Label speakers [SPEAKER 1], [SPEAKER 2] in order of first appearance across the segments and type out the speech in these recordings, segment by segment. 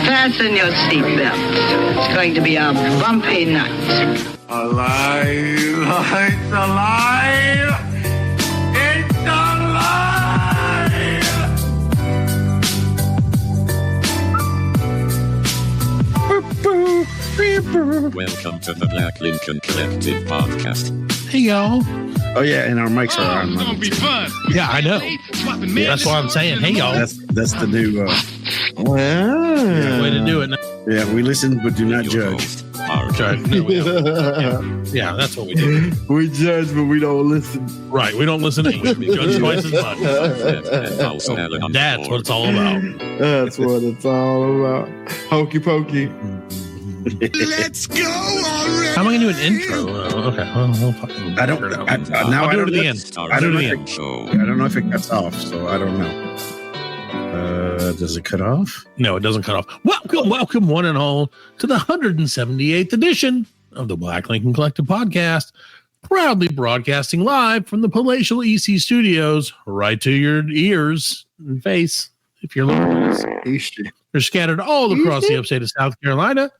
[SPEAKER 1] Fasten your seatbelts. It's going to be a bumpy night.
[SPEAKER 2] Alive! It's alive! It's alive!
[SPEAKER 3] Welcome to the Black Lincoln Collective podcast.
[SPEAKER 4] Hey, y'all.
[SPEAKER 5] Oh, yeah, and our mics are on.
[SPEAKER 2] It's gonna be fun.
[SPEAKER 4] Yeah, I know. That's why I'm saying, hey, y'all.
[SPEAKER 5] That's the new.
[SPEAKER 4] Way to do it.
[SPEAKER 5] Yeah, we listen but do not
[SPEAKER 3] Your
[SPEAKER 5] judge.
[SPEAKER 3] host, our
[SPEAKER 4] Yeah, that's what we do.
[SPEAKER 5] We judge, but we don't listen.
[SPEAKER 4] Right, we don't listen to English. We judge twice as much. That's what it's all about.
[SPEAKER 5] That's what it's all about. Hokey pokey.
[SPEAKER 2] Let's go already.
[SPEAKER 4] How am I going to do an intro? Okay.
[SPEAKER 5] I don't. Now
[SPEAKER 4] I'll
[SPEAKER 5] I
[SPEAKER 4] do it
[SPEAKER 5] don't.
[SPEAKER 4] at the end.
[SPEAKER 5] I don't
[SPEAKER 4] do
[SPEAKER 5] know.
[SPEAKER 4] it at the end.
[SPEAKER 5] I don't know if it cuts off, so I don't know. Does it cut off?
[SPEAKER 4] No, it doesn't cut off. Welcome, one and all, to the 178th edition of the Black Lincoln Collective podcast, proudly broadcasting live from the palatial EC studios, right to your ears and face, if you're looking at us. They're scattered all across the upstate of South Carolina,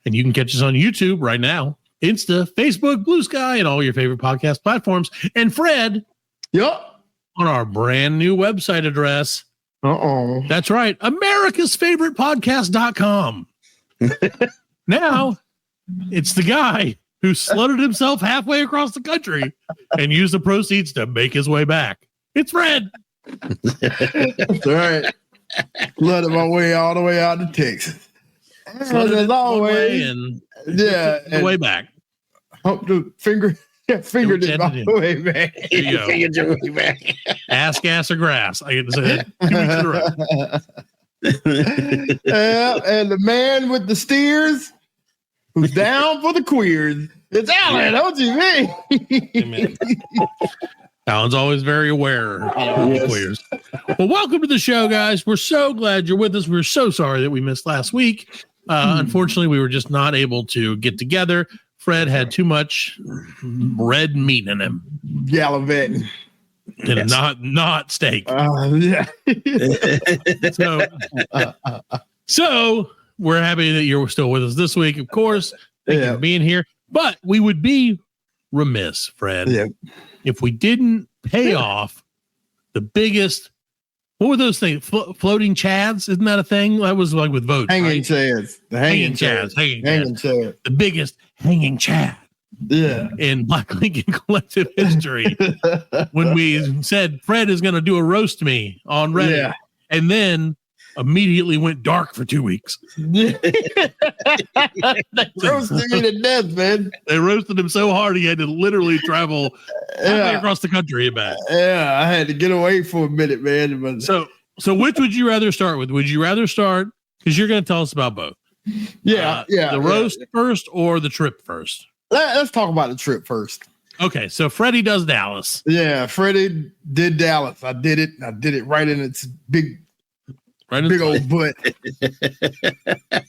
[SPEAKER 4] and you can catch us on YouTube right now, Insta, Facebook, Blue Sky, and all your favorite podcast platforms. And Fred,
[SPEAKER 5] Yup.
[SPEAKER 4] on our brand new website address. That's right. America's favorite podcast.com. Now it's the guy who slutted himself halfway across the country and used the proceeds to make his way back. It's Fred.
[SPEAKER 6] That's right. Flooded my way all the way out to Texas. As always,
[SPEAKER 4] and
[SPEAKER 6] yeah,
[SPEAKER 4] the way back.
[SPEAKER 6] Hope the fingered it my way back.
[SPEAKER 4] There you go.
[SPEAKER 5] Fingered your way back.
[SPEAKER 4] Ass, gas, or grass. I get to say that 2 weeks in a row.
[SPEAKER 6] Yeah, and the man with the steers who's down for the queers. It's Alan, don't you mean?
[SPEAKER 4] Amen. Alan's always very aware of the queers. Well, welcome to the show, guys. We're so glad you're with us. We're so sorry that we missed last week. Unfortunately, we were just not able to get together. Fred had too much red meat in him.
[SPEAKER 6] Gallivanting.
[SPEAKER 4] And not steak.
[SPEAKER 6] Yeah.
[SPEAKER 4] So we're happy that you're still with us this week, of course. Thank you for being here. But we would be remiss, Fred, if we didn't pay off the biggest. What were those things? Floating chads? Isn't that a thing? That was like with votes.
[SPEAKER 6] Hanging
[SPEAKER 4] right?
[SPEAKER 6] chads. The hanging chads.
[SPEAKER 4] Hanging chads. The biggest hanging chad.
[SPEAKER 6] Yeah.
[SPEAKER 4] In Black Lincoln Collective history, when we said Fred is going to do a roast me on Reddit, and then immediately went dark for 2 weeks.
[SPEAKER 6] They roasted me to death, man.
[SPEAKER 4] They roasted him so hard he had to literally travel halfway across the country and back.
[SPEAKER 6] Yeah, I had to get away for a minute, man. But
[SPEAKER 4] So which would you rather start with? Would you rather start, because you're going to tell us about both? The roast first or the trip first?
[SPEAKER 6] Let's talk about the trip first.
[SPEAKER 4] Okay, so Freddie does Dallas.
[SPEAKER 6] Yeah, Freddie did Dallas. I did it right in its big old butt.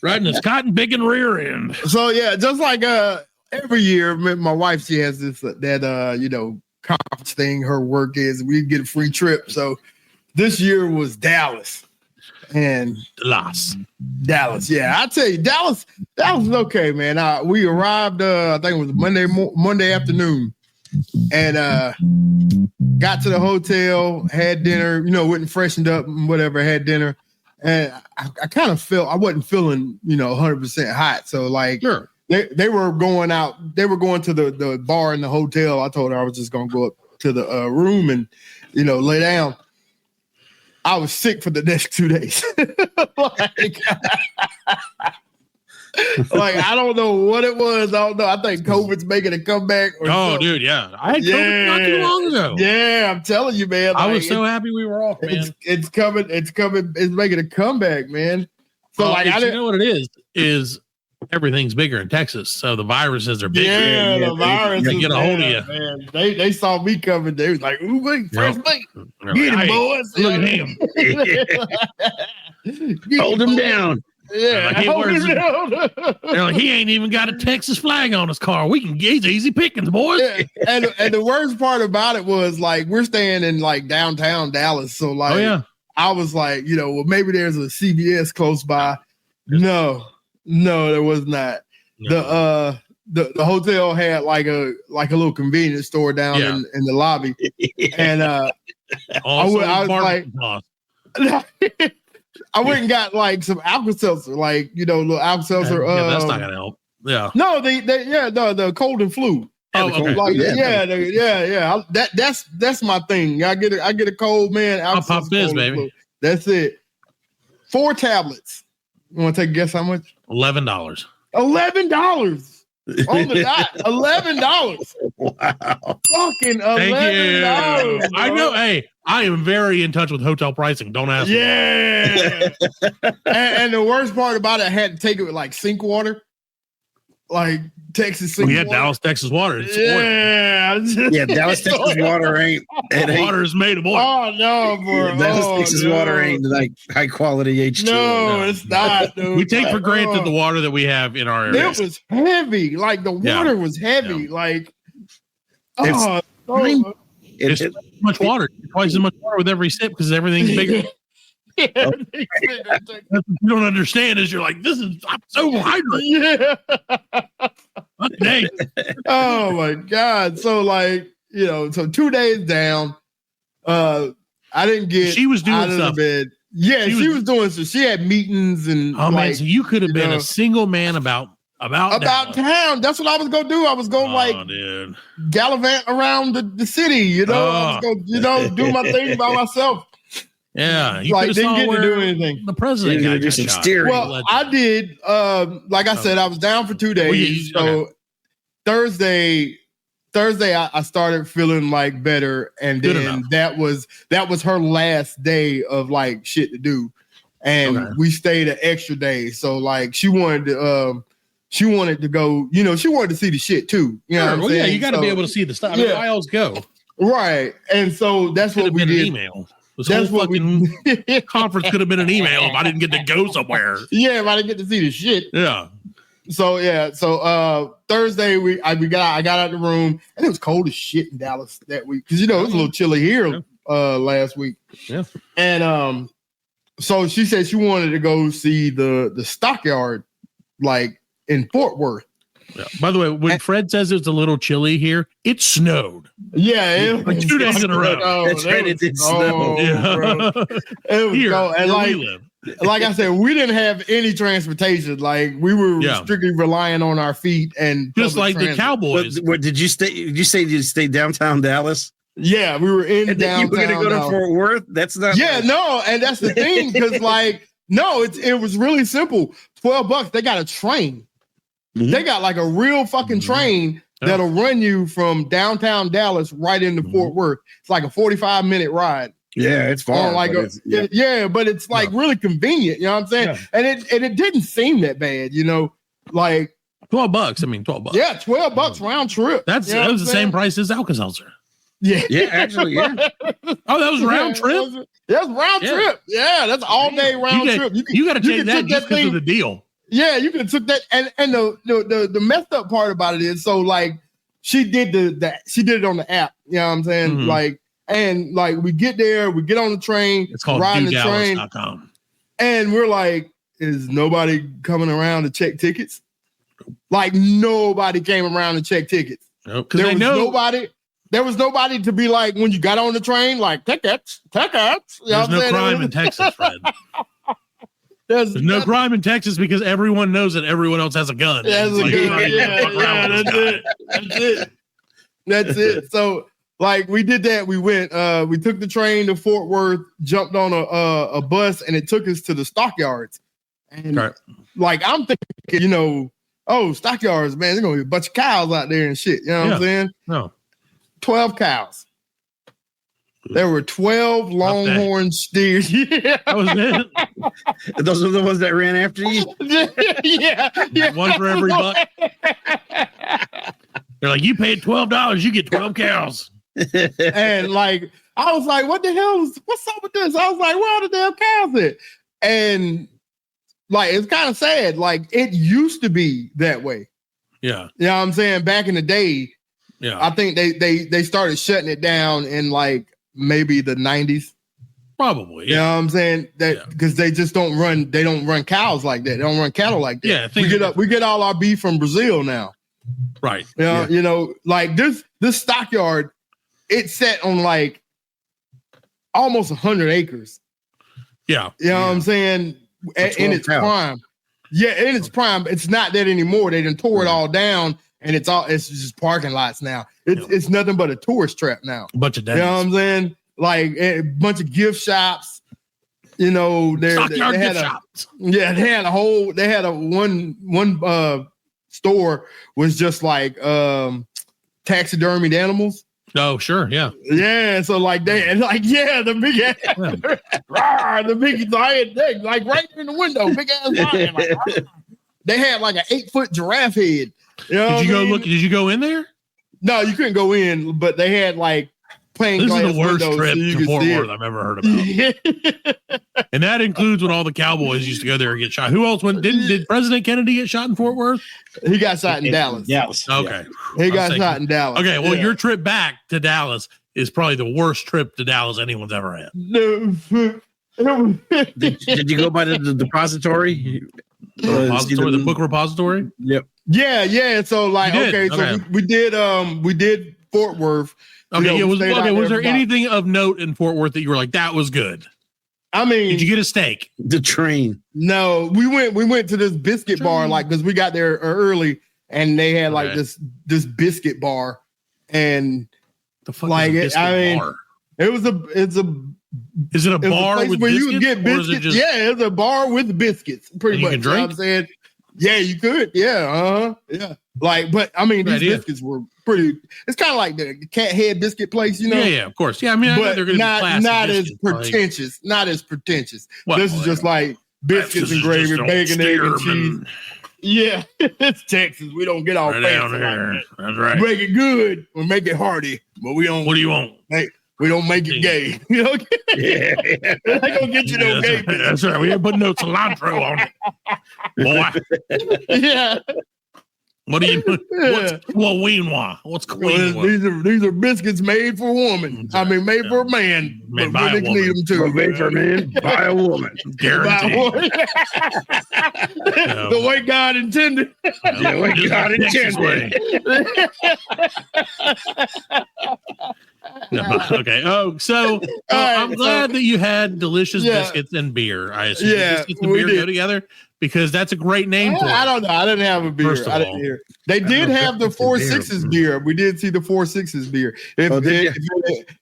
[SPEAKER 4] Right in his cotton picking rear end.
[SPEAKER 6] So yeah, just like every year, my wife, she has this conference thing. Her work is we get a free trip. So this year was Dallas. And Dallas, yeah, I tell you, Dallas was okay, man. We arrived, I think it was Monday afternoon, and got to the hotel, had dinner, went and freshened up and whatever, had dinner, and I kind of felt I wasn't feeling 100% hot, so like
[SPEAKER 4] sure.
[SPEAKER 6] They were going out, they were going to the bar in the hotel. I told her I was just gonna go up to the room and lay down. I was sick for the next 2 days. like, I don't know what it was. I don't know. I think COVID's making a comeback.
[SPEAKER 4] Dude, yeah. I had COVID not too long ago.
[SPEAKER 6] Yeah, I'm telling you, man.
[SPEAKER 4] I was so happy we were off, man.
[SPEAKER 6] It's coming. It's making a comeback, man. So,
[SPEAKER 4] you know what it is everything's bigger in Texas, so the viruses are bigger.
[SPEAKER 6] Yeah, the viruses.
[SPEAKER 4] They get a hold of you.
[SPEAKER 6] Man. They saw me coming. They was like, "Ooh, wait, fresh meat. Get him, boys.
[SPEAKER 4] Look at him.
[SPEAKER 5] Hold him down."
[SPEAKER 6] Yeah,
[SPEAKER 4] they're like, he ain't even got a Texas flag on his car. He's easy pickings, boys.
[SPEAKER 6] Yeah. And the worst part about it was like we're staying in like downtown Dallas, so like, I was like, well, maybe there's a CVS close by. No, there was not.
[SPEAKER 4] No.
[SPEAKER 6] The hotel had like a little convenience store down in the lobby, and
[SPEAKER 4] Also,
[SPEAKER 6] I was like, I went and got like some Alka-Seltzer, like little Alka-Seltzer.
[SPEAKER 4] that's not gonna help. Yeah.
[SPEAKER 6] No, the cold and flu.
[SPEAKER 4] Oh, okay.
[SPEAKER 6] Like, yeah. That's my thing. I get a cold, man.
[SPEAKER 4] Pop Fizz, baby.
[SPEAKER 6] That's it. 4 tablets. You want to take a guess how much?
[SPEAKER 4] $11.
[SPEAKER 6] $11 on the dot. $11.
[SPEAKER 5] Wow.
[SPEAKER 6] Fucking $11.
[SPEAKER 4] I know. Hey, I am very in touch with hotel pricing. Don't ask me.
[SPEAKER 6] Yeah. and the worst part about it, I had to take it with like sink water. Like Texas sink
[SPEAKER 4] We had
[SPEAKER 6] water.
[SPEAKER 4] Dallas, Texas water. It's oil.
[SPEAKER 6] Yeah,
[SPEAKER 5] Dallas, Texas water ain't.
[SPEAKER 4] Water is made of oil.
[SPEAKER 6] Oh no, bro!
[SPEAKER 5] Dallas, Texas water ain't like high quality H2O.
[SPEAKER 6] No, it's not, dude.
[SPEAKER 4] We take for granted the water that we have in our area.
[SPEAKER 6] It was heavy. Like the water was heavy.
[SPEAKER 4] Yeah.
[SPEAKER 6] Like,
[SPEAKER 4] It's too much water. Twice as much water with every sip because everything's bigger. What you don't understand is you're like, I'm so hydrated.
[SPEAKER 6] Yeah.
[SPEAKER 4] Dang.
[SPEAKER 6] Oh my God. So like, so 2 days down, I didn't get
[SPEAKER 4] She was doing
[SPEAKER 6] out of
[SPEAKER 4] stuff.
[SPEAKER 6] the bed. Yeah,
[SPEAKER 4] She
[SPEAKER 6] she was doing so. She had meetings and
[SPEAKER 4] Man, so you could have been a single man about Dallas.
[SPEAKER 6] town. That's what I was gonna do. I was gonna
[SPEAKER 4] dude.
[SPEAKER 6] gallivant around the city. I was gonna do my thing by myself.
[SPEAKER 4] Yeah, you
[SPEAKER 6] Like,
[SPEAKER 4] could
[SPEAKER 6] didn't
[SPEAKER 4] have
[SPEAKER 6] get to do anything.
[SPEAKER 4] The president
[SPEAKER 5] You
[SPEAKER 4] got
[SPEAKER 5] do some
[SPEAKER 4] shot.
[SPEAKER 5] steering.
[SPEAKER 6] Well, I did. Like I said, I was down for 2 days.
[SPEAKER 4] Okay.
[SPEAKER 6] Thursday, I started feeling like better, and
[SPEAKER 4] Good
[SPEAKER 6] then
[SPEAKER 4] enough.
[SPEAKER 6] that was her last day of like shit to do, and we stayed an extra day. So like she wanted to go. She wanted to see the shit too. You know what I'm saying?
[SPEAKER 4] Yeah, you got to be able to see the stuff. I mean, why else go?
[SPEAKER 6] Right, and so that's what we
[SPEAKER 4] An
[SPEAKER 6] did.
[SPEAKER 4] email. This
[SPEAKER 6] That's
[SPEAKER 4] whole
[SPEAKER 6] what
[SPEAKER 4] fucking conference could have been an email if I didn't get to go somewhere.
[SPEAKER 6] Yeah, if I didn't get to see the shit.
[SPEAKER 4] Yeah.
[SPEAKER 6] So Thursday I got out the room, and it was cold as shit in Dallas that week because it was a little chilly here last week.
[SPEAKER 4] Yeah.
[SPEAKER 6] And so she said she wanted to go see the Stockyard like in Fort Worth.
[SPEAKER 4] Yeah. By the way, when Fred says it's a little chilly here, it snowed.
[SPEAKER 6] Yeah,
[SPEAKER 4] Like 2 days in a row.
[SPEAKER 5] That's right, it did snow.
[SPEAKER 4] Yeah.
[SPEAKER 6] It was
[SPEAKER 4] Here,
[SPEAKER 6] cold. And
[SPEAKER 4] where we live.
[SPEAKER 6] like I said, we didn't have any transportation. Like we were strictly relying on our feet and
[SPEAKER 4] just
[SPEAKER 6] public
[SPEAKER 4] like the
[SPEAKER 6] transit.
[SPEAKER 4] Cowboys.
[SPEAKER 5] What did you stay? Did you say you stayed downtown Dallas?
[SPEAKER 6] Yeah, we were in
[SPEAKER 5] And then you
[SPEAKER 6] downtown.
[SPEAKER 5] were going to go to Fort Worth? That's not.
[SPEAKER 6] Yeah, no, and that's the thing because it was really simple. $12. They got a train.
[SPEAKER 5] Mhm.
[SPEAKER 6] They got like a real fucking train that'll run you from downtown Dallas right into Fort Worth. It's like a 45-minute ride.
[SPEAKER 5] Yeah, it's far.
[SPEAKER 6] But it's like really convenient. You know what I'm saying?
[SPEAKER 4] Yeah.
[SPEAKER 6] And it didn't seem that bad. Like
[SPEAKER 4] $12. I mean, $12.
[SPEAKER 6] yeah, $12 round trip.
[SPEAKER 4] That was the same price as Alka-Seltzer.
[SPEAKER 6] Yeah,
[SPEAKER 5] Yeah, actually, yeah.
[SPEAKER 4] Oh, that was round trip.
[SPEAKER 6] That's round trip. Yeah, that's all day round trip.
[SPEAKER 4] You got to take
[SPEAKER 6] can
[SPEAKER 4] that
[SPEAKER 6] take
[SPEAKER 4] just because of the deal.
[SPEAKER 6] Yeah, you could have took that, and the messed up part about it is so like she did it on the app. You know what I'm saying?
[SPEAKER 4] Mhm.
[SPEAKER 6] Like we get there, we get on the train.
[SPEAKER 4] It's called
[SPEAKER 6] riding the train,
[SPEAKER 4] DoDallas.com.
[SPEAKER 6] and we're like, is nobody coming around to check tickets? Like nobody came around to check tickets.
[SPEAKER 4] Nope, because they know
[SPEAKER 6] nobody. There was nobody to be like when you got on the train, like tickets. You know
[SPEAKER 4] there's
[SPEAKER 6] what I'm
[SPEAKER 4] no
[SPEAKER 6] saying?
[SPEAKER 4] crime in Texas, Fred. There's no crime in Texas because everyone knows that everyone else has a gun.
[SPEAKER 6] Yeah,
[SPEAKER 4] It's like,
[SPEAKER 6] that's it. So like we did that. We went, we took the train to Fort Worth, jumped on a bus, and it took us to the Stockyards. And like I'm thinking, Stockyards, man, there's gonna be a bunch of cows out there and shit. You know what I'm saying?
[SPEAKER 4] No.
[SPEAKER 6] 12 cows. There were 12 longhorn steers. Yeah.
[SPEAKER 4] That was it.
[SPEAKER 5] Those are the ones that ran after you?
[SPEAKER 6] yeah.
[SPEAKER 4] One for every buck. They're like, you paid $12, you get 12 cows.
[SPEAKER 6] And like, I was like, what's up with this? I was like, where are the damn cows at? And like, it's kind of sad. Like, it used to be that way.
[SPEAKER 4] Yeah.
[SPEAKER 6] You know what I'm saying? Back in the day,
[SPEAKER 4] yeah.
[SPEAKER 6] I think they started shutting it down in like maybe the 90s.
[SPEAKER 4] Probably.
[SPEAKER 6] You
[SPEAKER 4] Yeah.
[SPEAKER 6] know what I'm saying? That because they just don't run cows like that. They don't run cattle like that.
[SPEAKER 4] Yeah,
[SPEAKER 6] we get all our beef from Brazil now.
[SPEAKER 4] Right.
[SPEAKER 6] You know, like this stockyard, it's set on like almost 100 acres.
[SPEAKER 4] Yeah.
[SPEAKER 6] You know what I'm saying? In its prime. Yeah, in its prime. It's not that anymore. They done tore it all down, and it's just parking lots now. It's nothing but a tourist trap now.
[SPEAKER 4] A bunch of
[SPEAKER 6] You know what I'm saying? Like a bunch of gift shops. You know,
[SPEAKER 4] Stockyard gift shops.
[SPEAKER 6] Yeah, they had a one store was just like taxidermied animals.
[SPEAKER 4] Oh, sure, yeah.
[SPEAKER 6] Yeah, so like the big ass, the big lion, like right in the window, big ass lion. Like, they had like an 8-foot giraffe head. You know
[SPEAKER 4] Did you go look? Did you go in there?
[SPEAKER 6] No, you couldn't go in, but they had like plain glass
[SPEAKER 4] This is the worst
[SPEAKER 6] windows
[SPEAKER 4] trip
[SPEAKER 6] so
[SPEAKER 4] to Fort Worth I've ever heard about. And that includes when all the cowboys used to go there and get shot. Who else went? Did President Kennedy get shot in Fort Worth?
[SPEAKER 6] He got shot in Dallas.
[SPEAKER 5] Dallas.
[SPEAKER 4] Okay.
[SPEAKER 6] He got shot in Dallas.
[SPEAKER 4] Okay, well, your trip back to Dallas is probably the worst trip to Dallas anyone's ever had.
[SPEAKER 5] Did you go by the depository?
[SPEAKER 4] The book repository?
[SPEAKER 5] Yep.
[SPEAKER 6] Yeah. So like, we did Fort Worth.
[SPEAKER 4] Okay, was there anything of note in Fort Worth that you were like, that was good?
[SPEAKER 6] I mean,
[SPEAKER 4] did you get a steak?
[SPEAKER 5] The train.
[SPEAKER 6] No, we went to this biscuit bar, like, because we got there early, and they had like this biscuit bar, and
[SPEAKER 4] the fuck
[SPEAKER 6] like
[SPEAKER 4] is a bar?
[SPEAKER 6] Is it a
[SPEAKER 4] bar with
[SPEAKER 6] where
[SPEAKER 4] biscuits?
[SPEAKER 6] you can get biscuits? Yeah, it's a bar with biscuits. Pretty much.
[SPEAKER 4] You can drink?
[SPEAKER 6] You know what I'm saying? Yeah, you could. Yeah, yeah. Like, but I mean, these biscuits were pretty. It's kind of like the cat head biscuit place, you know?
[SPEAKER 4] Yeah, of course. Yeah, I mean,
[SPEAKER 6] but
[SPEAKER 4] they're going to
[SPEAKER 6] not as pretentious. Like, not as pretentious. This is just like biscuits and gravy, bacon, egg, and cheese. Yeah, it's Texas. We don't get all
[SPEAKER 4] right
[SPEAKER 6] fancy
[SPEAKER 4] down here.
[SPEAKER 6] like that.
[SPEAKER 4] That's right.
[SPEAKER 6] Make it good. We make it hearty, but we don't.
[SPEAKER 4] What do you want?
[SPEAKER 6] We don't make it gay. You know? Yeah. I gonna get you no gay.
[SPEAKER 4] That's right. We ain't putting no cilantro on it, boy.
[SPEAKER 6] Yeah.
[SPEAKER 4] What do you? What's quinoa? What's quinoa?
[SPEAKER 6] These are biscuits made for a woman. I mean, made for a man.
[SPEAKER 4] Made by a woman.
[SPEAKER 6] Need them too.
[SPEAKER 5] Made for a man by a woman.
[SPEAKER 4] Guaranteed.
[SPEAKER 6] The way God intended.
[SPEAKER 5] The way God intended.
[SPEAKER 4] Okay. Oh, so I'm glad that you had delicious biscuits and beer. I assume biscuits and beer go together because that's a great name for it.
[SPEAKER 6] I don't know. I didn't have a beer. I didn't hear. They did have the 4-6s beer. We did see the 4-6s beer. If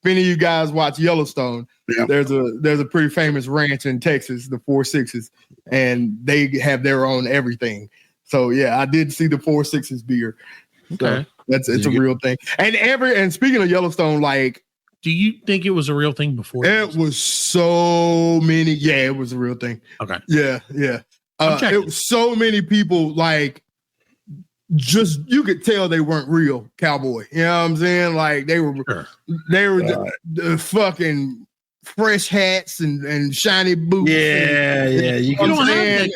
[SPEAKER 6] any of you guys watch Yellowstone, there's a pretty famous ranch in Texas, the 4-6s, and they have their own everything. So yeah, I did see the 4-6s beer.
[SPEAKER 4] Okay.
[SPEAKER 6] So it's a real thing. And speaking of Yellowstone, like,
[SPEAKER 4] do you think it was a real thing before?
[SPEAKER 6] It was so many. Yeah, it was a real thing.
[SPEAKER 4] Okay.
[SPEAKER 6] Yeah. It was so many people, like, just you could tell they weren't real cowboy. You know what I'm saying? Like they were the fucking fresh hats and shiny boots.
[SPEAKER 5] Yeah. You don't have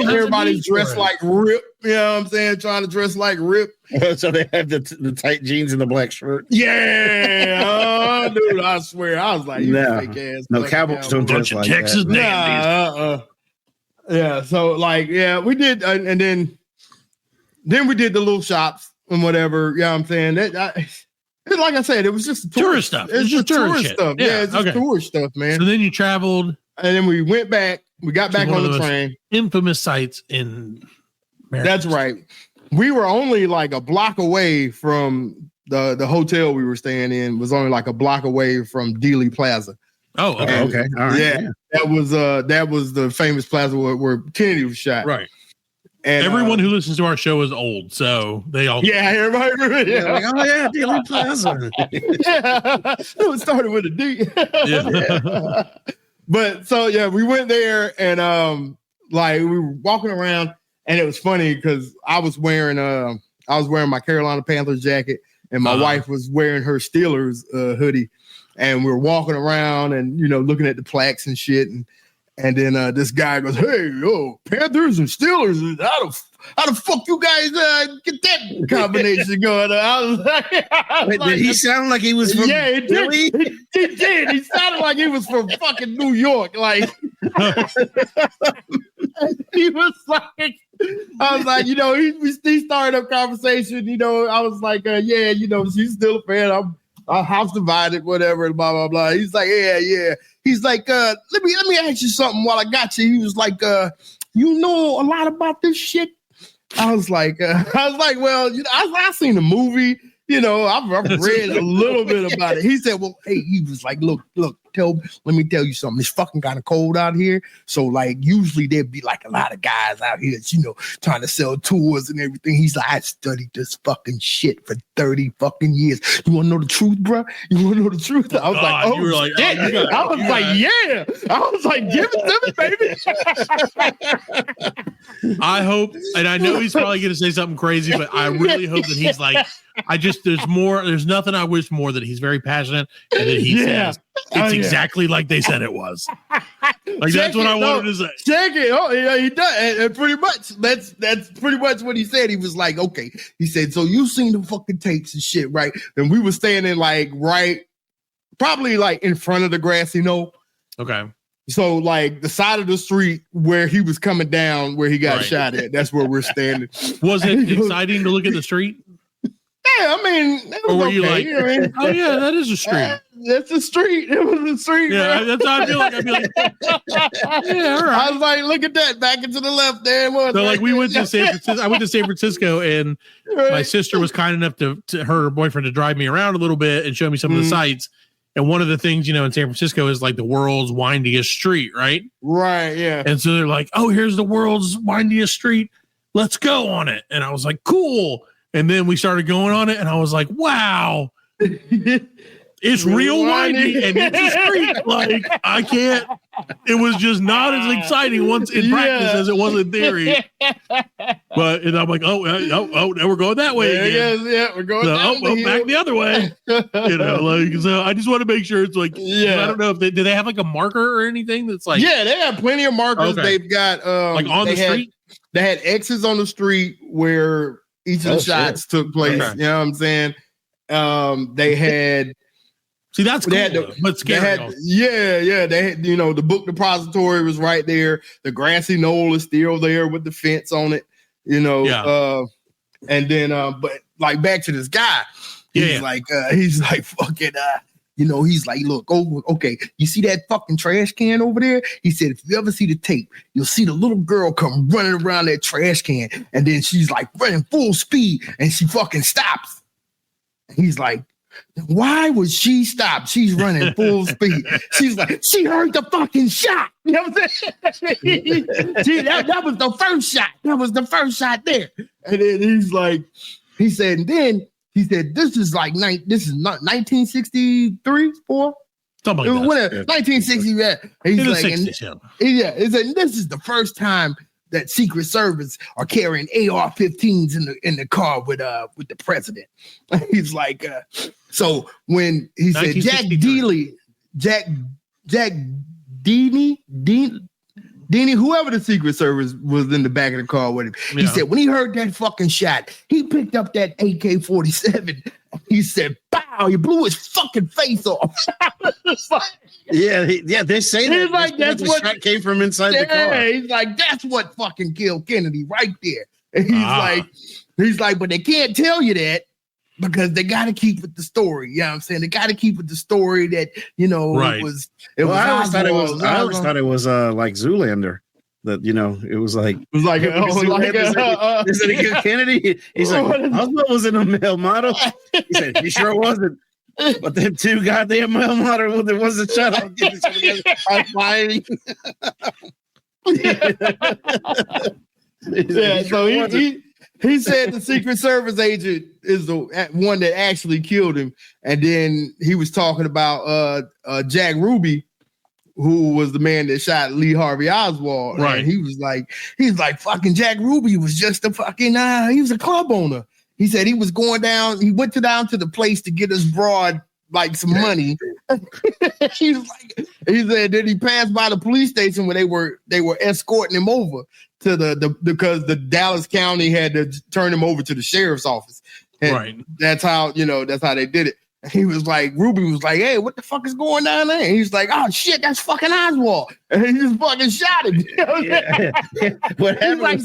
[SPEAKER 6] everybody's dressed like Rip. You know what I'm saying? Trying to dress like Rip.
[SPEAKER 5] So they have the tight jeans and the black shirt.
[SPEAKER 6] Yeah, dude, I swear, I was like, fake ass.
[SPEAKER 5] No, cowboys don't dress like
[SPEAKER 4] Texas
[SPEAKER 5] that.
[SPEAKER 6] Yeah, so like, we did, and then we did the little shops and whatever. You know what I'm saying? Like I said, it was just
[SPEAKER 4] tourist stuff.
[SPEAKER 6] It's just tourist stuff. Yeah, it's just tourist stuff, man.
[SPEAKER 4] So then you traveled,
[SPEAKER 6] and then we went back. We got back on the train.
[SPEAKER 4] Infamous sites in America.
[SPEAKER 6] That's right. We were only like a block away from the hotel we were staying in. Was only like a block away from Dealey Plaza.
[SPEAKER 4] Oh, okay.
[SPEAKER 5] Okay. All right.
[SPEAKER 6] Yeah. That was the famous plaza where Kennedy was shot.
[SPEAKER 4] Right.
[SPEAKER 6] And
[SPEAKER 4] everyone who listens to our show is old, so they all
[SPEAKER 6] everybody. Yeah.
[SPEAKER 5] Like, oh yeah, Dealey Plaza.
[SPEAKER 6] It started with a D. But so we went there and like we were walking around, and it was funny because I was wearing my Carolina Panthers jacket, and my wife was wearing her Steelers hoodie, and we were walking around and looking at the plaques and shit, and then this guy goes, "Hey, Panthers and Steelers is how the fuck you guys get that combination going on? I was
[SPEAKER 5] Wait,
[SPEAKER 6] like,
[SPEAKER 5] did he sound like he was from
[SPEAKER 6] yeah,
[SPEAKER 5] Philly?
[SPEAKER 6] he did. He sounded like he was from fucking New York. Like he was like, I was like, he started a conversation. I was like, yeah, she's still a fan. I'm house divided, whatever, and blah blah blah. He's like, yeah. He's like, let me ask you something while I got you. He was like, you know a lot about this shit. I was like, well, I've seen the movie. I've read a little bit about it. He said, well, hey, he was like, look, let me tell you something. It's fucking kind of cold out here. So like, usually there'd be like a lot of guys out here, trying to sell tours and everything. He's like, I studied this fucking shit for 30 fucking years. You want to know the truth, bro? You want to know the truth? I was like, oh, you were like, shit. I was like, yeah. I was like, give it to me, baby.
[SPEAKER 4] I hope, and I know he's probably going to say something crazy, but I really hope that he's like, there's nothing I wish more that he's very passionate and that he says it's exactly like they said it was. Like that's what I wanted to say.
[SPEAKER 6] Check it. Oh, yeah, he does. And pretty much that's pretty much what he said. He was like, okay. He said, so you seen the fucking tapes and shit, right? And we were standing like probably like in front of the grassy knoll.
[SPEAKER 4] Okay.
[SPEAKER 6] So like the side of the street where he was coming down, where he got shot at, that's where we're standing.
[SPEAKER 4] Was it exciting to look at the street?
[SPEAKER 6] Yeah, I mean, it was
[SPEAKER 4] were you like, oh yeah, that is a street.
[SPEAKER 6] That's a street. It was a street.
[SPEAKER 4] Yeah, that's how I feel like. I'd be like, yeah, all right.
[SPEAKER 6] I was like, look at that, back into the left there.
[SPEAKER 4] So like we went to San Francisco. I went to San Francisco, and my sister was kind enough to her boyfriend to drive me around a little bit and show me some of the sights. And one of the things, in San Francisco is like the world's windiest street, right?
[SPEAKER 6] Right, yeah.
[SPEAKER 4] And so they're like, oh, here's the world's windiest street. Let's go on it. And I was like, cool. And then we started going on it, and I was like, wow, it's real windy, and it's a street. Like, I can't, it was just not as exciting once in practice as it was in theory. But and I'm like, oh, now we're going that way again.
[SPEAKER 6] Yeah, we're going
[SPEAKER 4] back the other way. So I just want to make sure it's like, I don't know if do they have like a marker or anything that's like,
[SPEAKER 6] yeah, they have plenty of markers. Okay. They've got like
[SPEAKER 4] on the street.
[SPEAKER 6] They had X's on the street where each of the shots took place. Okay. You know what I'm saying? They had.
[SPEAKER 4] See, that's cool, but scary.
[SPEAKER 6] They had, the book depository was right there. The grassy knoll is still there with the fence on it. And then, but like back to this guy, he's like fucking. He's like, look, okay, you see that fucking trash can over there? He said, if you ever see the tape, you'll see the little girl come running around that trash can, and then she's like running full speed, and she fucking stops. He's like, why would she stop? She's running full speed. She's like, she heard the fucking shot. You know what I'm saying? that was the first shot. That was the first shot there. And then he said, this is not 1963, 4?
[SPEAKER 4] Something like that.
[SPEAKER 6] 1960, yeah. He's like,
[SPEAKER 4] 60s,
[SPEAKER 6] it's like, this is the first time that Secret Service are carrying AR-15s in the car with the president. He's like, so when he said Jack Deaney, whoever the Secret Service was in the back of the car with him, he said when he heard that fucking shot, he picked up that AK-47. He said, "Bow!" He blew his fucking face off.
[SPEAKER 5] They say that.
[SPEAKER 6] Like, that's what
[SPEAKER 5] shot came from inside the car.
[SPEAKER 6] He's like, that's what fucking killed Kennedy right there. And he's like, but they can't tell you that because they got to keep with the story. You know what I'm saying? They got to keep with the story that, it was.
[SPEAKER 5] I always thought it was like Zoolander. That it was like is it against Kennedy? He's like, Oswald was in a male model. He said he sure wasn't. But them two goddamn male model, there was a shot on firing.
[SPEAKER 6] So he said the Secret Service agent is the one that actually killed him, and then he was talking about Jack Ruby, who was the man that shot Lee Harvey Oswald.
[SPEAKER 4] Right.
[SPEAKER 6] And he's like, fucking Jack Ruby was just a fucking, he was a club owner. He said he was going down, he went down to the place to get his broad like some money. He said that he passed by the police station where they were escorting him over to because the Dallas County had to turn him over to the sheriff's office. And
[SPEAKER 4] right.
[SPEAKER 6] That's how they did it. And he was like, Ruby was like, hey, what the fuck is going down there? And he's like, oh shit, that's fucking Oswald. And he just fucking shot him.
[SPEAKER 5] What happened?
[SPEAKER 6] Like,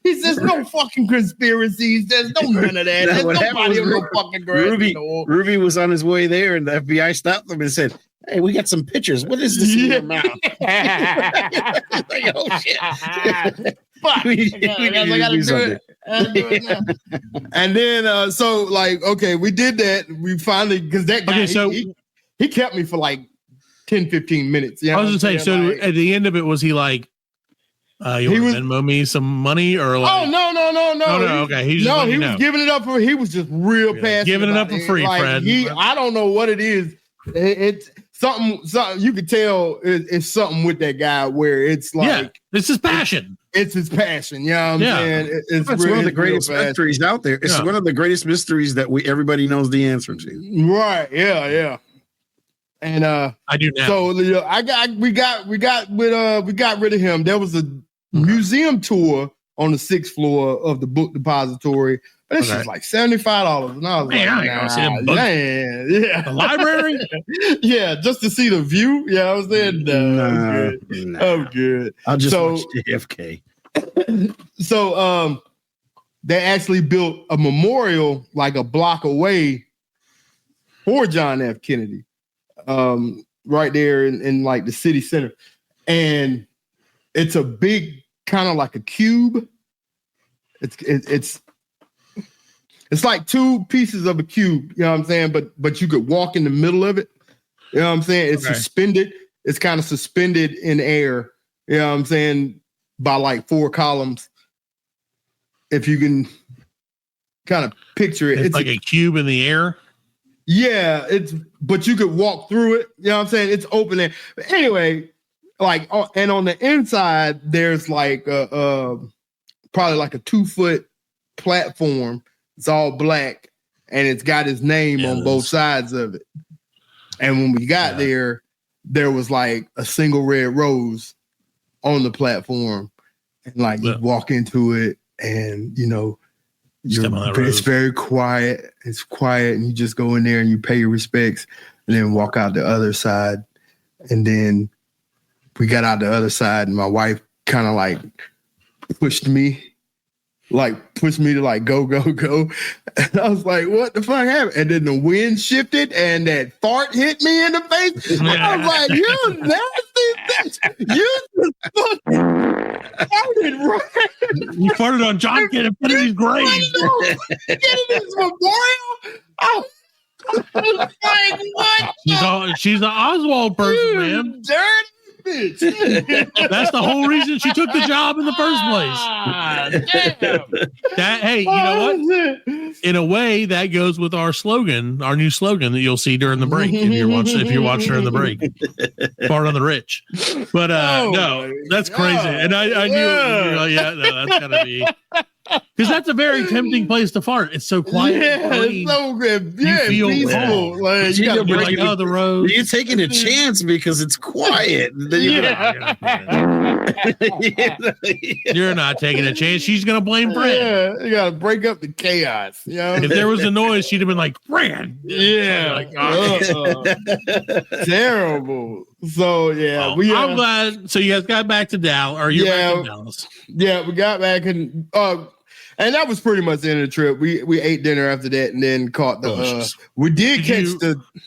[SPEAKER 6] he says, no fucking conspiracies. There's no none of that. There's nobody on no fucking ground.
[SPEAKER 5] Ruby was on his way there, and the FBI stopped him and said, hey, we got some pictures. What is this in your mouth? Like, oh, shit.
[SPEAKER 6] Fuck. I gotta do it. And then, so, like, okay, we did that. We finally, because that guy, he kept me for like 10, 15 minutes.
[SPEAKER 4] I was going to say, so like, at the end of it, was he like, you want to Venmo me some money or like?
[SPEAKER 6] Oh, no.
[SPEAKER 4] Okay. He
[SPEAKER 6] was giving it up for, he was just real passionate.
[SPEAKER 4] Giving it up for free, like, Fred.
[SPEAKER 6] I don't know what it is. It's something you could tell it's something with that guy where it's like,
[SPEAKER 4] it's his passion.
[SPEAKER 6] It's his passion. You know what I'm saying? It's
[SPEAKER 5] one of the greatest mysteries out there. It's one of the greatest mysteries that everybody knows the answer to.
[SPEAKER 6] Right. Yeah. And
[SPEAKER 4] I do now.
[SPEAKER 6] So we got rid of him. There was a museum tour on the 6th floor of the book depository. This is like $75. And I was like,
[SPEAKER 4] the library?
[SPEAKER 6] Yeah, just to see the view. Yeah, I was there. I'm good.
[SPEAKER 5] I'll just watch JFK.
[SPEAKER 6] So they actually built a memorial like a block away for John F. Kennedy. Right there in like the city center. And it's a big kind of like a cube. It's like two pieces of a cube, you know what I'm saying? But you could walk in the middle of it. You know what I'm saying? It's suspended. It's kind of suspended in air, you know what I'm saying, by like 4 columns. If you can kind of picture it.
[SPEAKER 4] It's like a cube in the air.
[SPEAKER 6] Yeah, but you could walk through it. You know what I'm saying? It's open there. But anyway, like, and on the inside, there's like probably like a 2-foot platform. It's all black, and it's got his name on both sides of it. And when we got there was like a single red rose on the platform. And like you walk into it, and it's very quiet. It's quiet, and you just go in there and you pay your respects, and then walk out the other side. And then we got out the other side, and my wife kind of like pushed me to like go. And I was like, what the fuck happened? And then the wind shifted and that fart hit me in the face. I was like, you nasty bitch. You just farted right.
[SPEAKER 4] You farted on John Kennedy's grave.
[SPEAKER 6] Kennedy's memorial? I was like, what?
[SPEAKER 4] She's an Oswald person, man.
[SPEAKER 6] Dirty bitch.
[SPEAKER 4] That's the whole reason she took the job in the first place.
[SPEAKER 6] Damn.
[SPEAKER 4] Hey, you know what? In a way, that goes with our slogan, our new slogan that you'll see during the break if you're watching during the break. Fart on the rich. But no, that's crazy. And I knew, that's gotta be. Because that's a very tempting place to fart. It's so quiet.
[SPEAKER 6] Yeah, it's so good. Yeah,
[SPEAKER 4] you feel
[SPEAKER 6] peaceful. Like,
[SPEAKER 4] you're like, oh, the road.
[SPEAKER 5] You're taking a chance because it's quiet.
[SPEAKER 4] You're not taking a chance. She's gonna blame Fred.
[SPEAKER 6] Yeah, you gotta break up the chaos. You know?
[SPEAKER 4] If there was a noise, she'd have been like, Fred.
[SPEAKER 6] Yeah, terrible. So
[SPEAKER 4] I'm glad. So you guys got back to Dallas, or you're back in Dallas?
[SPEAKER 6] Yeah, we got back and that was pretty much the end of the trip. We ate dinner after that, and then caught the. We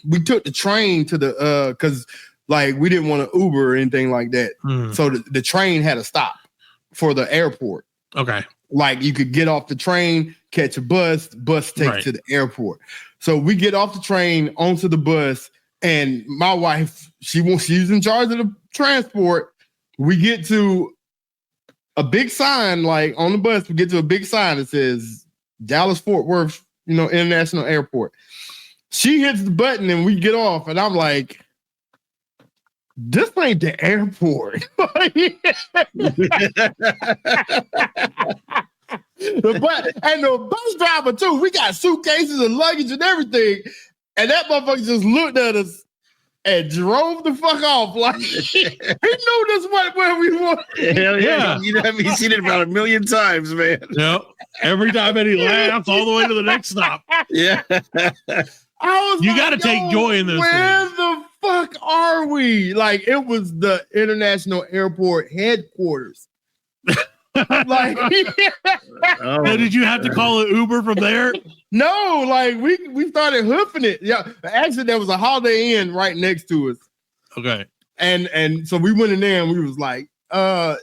[SPEAKER 6] we took the train to the because like we didn't want to Uber or anything like that. So the train had to stop for the airport.
[SPEAKER 4] Okay,
[SPEAKER 6] like you could get off the train, catch a bus takes to the airport. So we get off the train onto the bus, and my wife she's in charge of the transport. We get to a big sign, like on the bus, we get to a big sign that says Dallas Fort Worth, International Airport. She hits the button and we get off, and I'm like, this ain't the airport. The bus driver too. We got suitcases and luggage and everything. And that motherfucker just looked at us and drove the fuck off. Like, he knew this right where we were.
[SPEAKER 5] Hell yeah. You know, you've seen it about 1 million times, man.
[SPEAKER 4] Yep. Every time Eddie laughs, all the way to the next stop.
[SPEAKER 5] Yeah.
[SPEAKER 4] You got to take joy in this.
[SPEAKER 6] Where the fuck are we? Like, it was the international airport headquarters. Like,
[SPEAKER 4] so did you have to call an Uber from there?
[SPEAKER 6] No, like we started hoofing it. Yeah, actually, there was a Holiday Inn right next to us.
[SPEAKER 4] Okay,
[SPEAKER 6] and so we went in there and we was like, "Do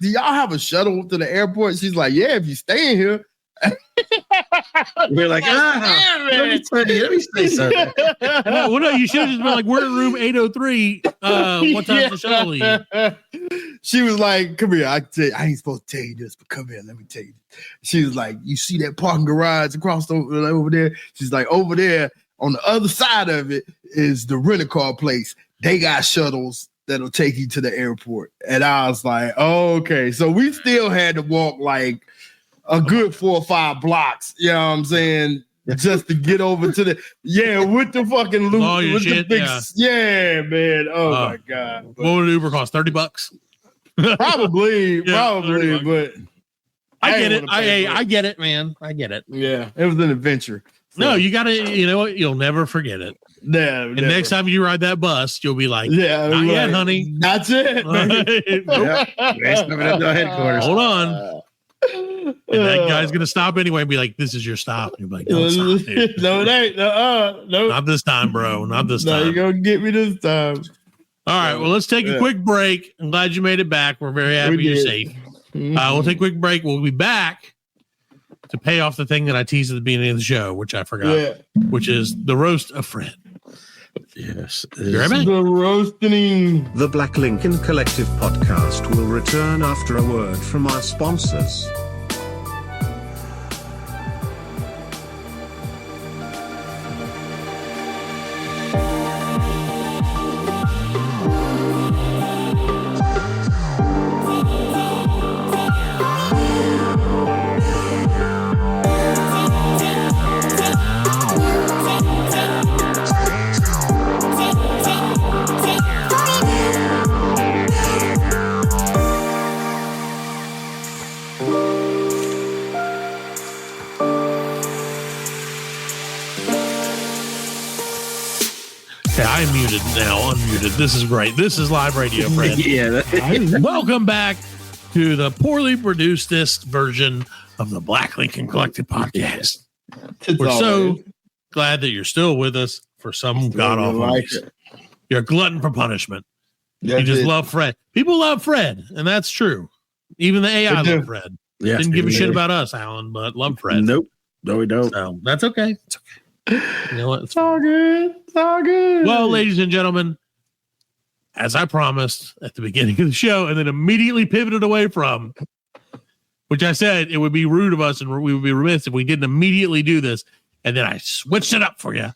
[SPEAKER 6] y'all have a shuttle to the airport?" She's like, "Yeah, if you stay in here."
[SPEAKER 5] We're like, let me say something.
[SPEAKER 4] No, you should have just been like, we're in room 803. What time's the shuttle leave?
[SPEAKER 6] She was like, come here. I ain't supposed to tell you this, but come here. Let me tell you. She was like, you see that parking garage across over there? She's like, over there on the other side of it is the rental-car place. They got shuttles that'll take you to the airport. And I was like, oh, okay. So we still had to walk like a good 4 or 5 blocks, you know what I'm saying, just to get over to the with the fucking loot.
[SPEAKER 4] Oh, your shit,
[SPEAKER 6] man. Oh my god.
[SPEAKER 4] But, what would an Uber cost? $30?
[SPEAKER 6] Probably, but
[SPEAKER 4] I get it. I get it, man. I get it.
[SPEAKER 6] Yeah, it was an adventure. So.
[SPEAKER 4] No, you gotta, you know what? You'll never forget it.
[SPEAKER 6] Yeah.
[SPEAKER 4] And next time you ride that bus, you'll be like, not yet, honey.
[SPEAKER 6] That's it.
[SPEAKER 5] Headquarters.
[SPEAKER 4] Hold on. And that guy's gonna stop anyway and be like, "This is your stop." And you're like, "Don't stop, dude.
[SPEAKER 6] No, it ain't. No,
[SPEAKER 4] not this time, bro. Not this time.
[SPEAKER 6] You're gonna get me this time."
[SPEAKER 4] All right. Well, let's take a quick break. I'm glad you made it back. We're very happy you're safe. We'll take a quick break. We'll be back to pay off the thing that I teased at the beginning of the show, which I forgot, which is the roast of Fred.
[SPEAKER 5] Yes.
[SPEAKER 6] The roasting.
[SPEAKER 7] The Black Lincoln Collective podcast will return after a word from our sponsors.
[SPEAKER 4] I'm muted now, unmuted. This is great. This is live radio, Fred. Welcome back to the poorly producedest version of the Black Lincoln Collective podcast. We're so glad that you're still with us for some god-awful reason. You're a glutton for punishment. You just love Fred. People love Fred, and that's true. Even the AI love Fred.
[SPEAKER 5] Yeah,
[SPEAKER 4] didn't give a shit about us, Alan, but love Fred.
[SPEAKER 5] Nope. No, we don't.
[SPEAKER 4] So that's okay. It's okay. You know what?
[SPEAKER 6] It's all good. It's all good.
[SPEAKER 4] Well, ladies and gentlemen, as I promised at the beginning of the show, and then immediately pivoted away from, which I said it would be rude of us and we would be remiss if we didn't immediately do this. And then I switched it up for you.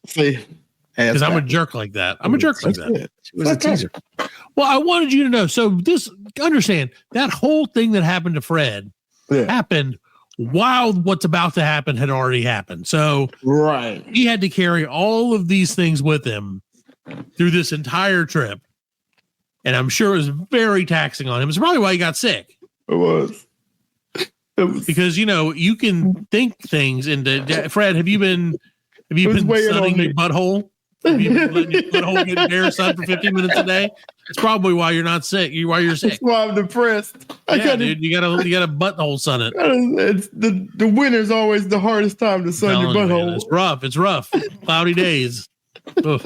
[SPEAKER 4] Because I'm a jerk like that. I'm a jerk like that.
[SPEAKER 5] It was a teaser.
[SPEAKER 4] Well, I wanted you to know. So understand that whole thing that happened to Fred happened while what's about to happen had already happened. So he had to carry all of these things with him through this entire trip. And I'm sure it was very taxing on him. It's probably why he got sick.
[SPEAKER 6] It was.
[SPEAKER 4] Because, you know, you can think things into Fred, have you been sunning your butthole? Have you been letting your butthole get bare sun for 15 minutes a day? It's probably why you're not sick. Why you're sick.
[SPEAKER 6] That's why I'm depressed.
[SPEAKER 4] Dude, you gotta butthole sun it.
[SPEAKER 6] It's the winter's always the hardest time to sun your butthole.
[SPEAKER 4] Man, it's rough. Cloudy days. Ugh.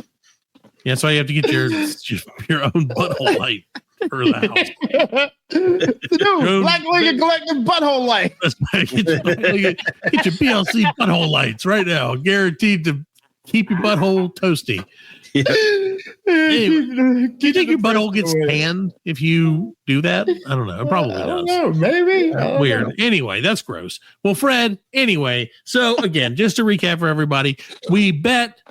[SPEAKER 4] Yeah, that's why you have to get your own butthole light for the house.
[SPEAKER 6] Dude, Black Lincoln Collective butthole light.
[SPEAKER 4] Get your PLC butthole lights right now. Guaranteed to keep your butthole toasty. Yeah. Anyway, do you think your butthole gets tanned if you do that? I don't know. It probably does.
[SPEAKER 6] I don't know. Maybe.
[SPEAKER 4] Weird. Anyway, that's gross. Well, Fred, anyway. So again, just to recap for everybody, we bet,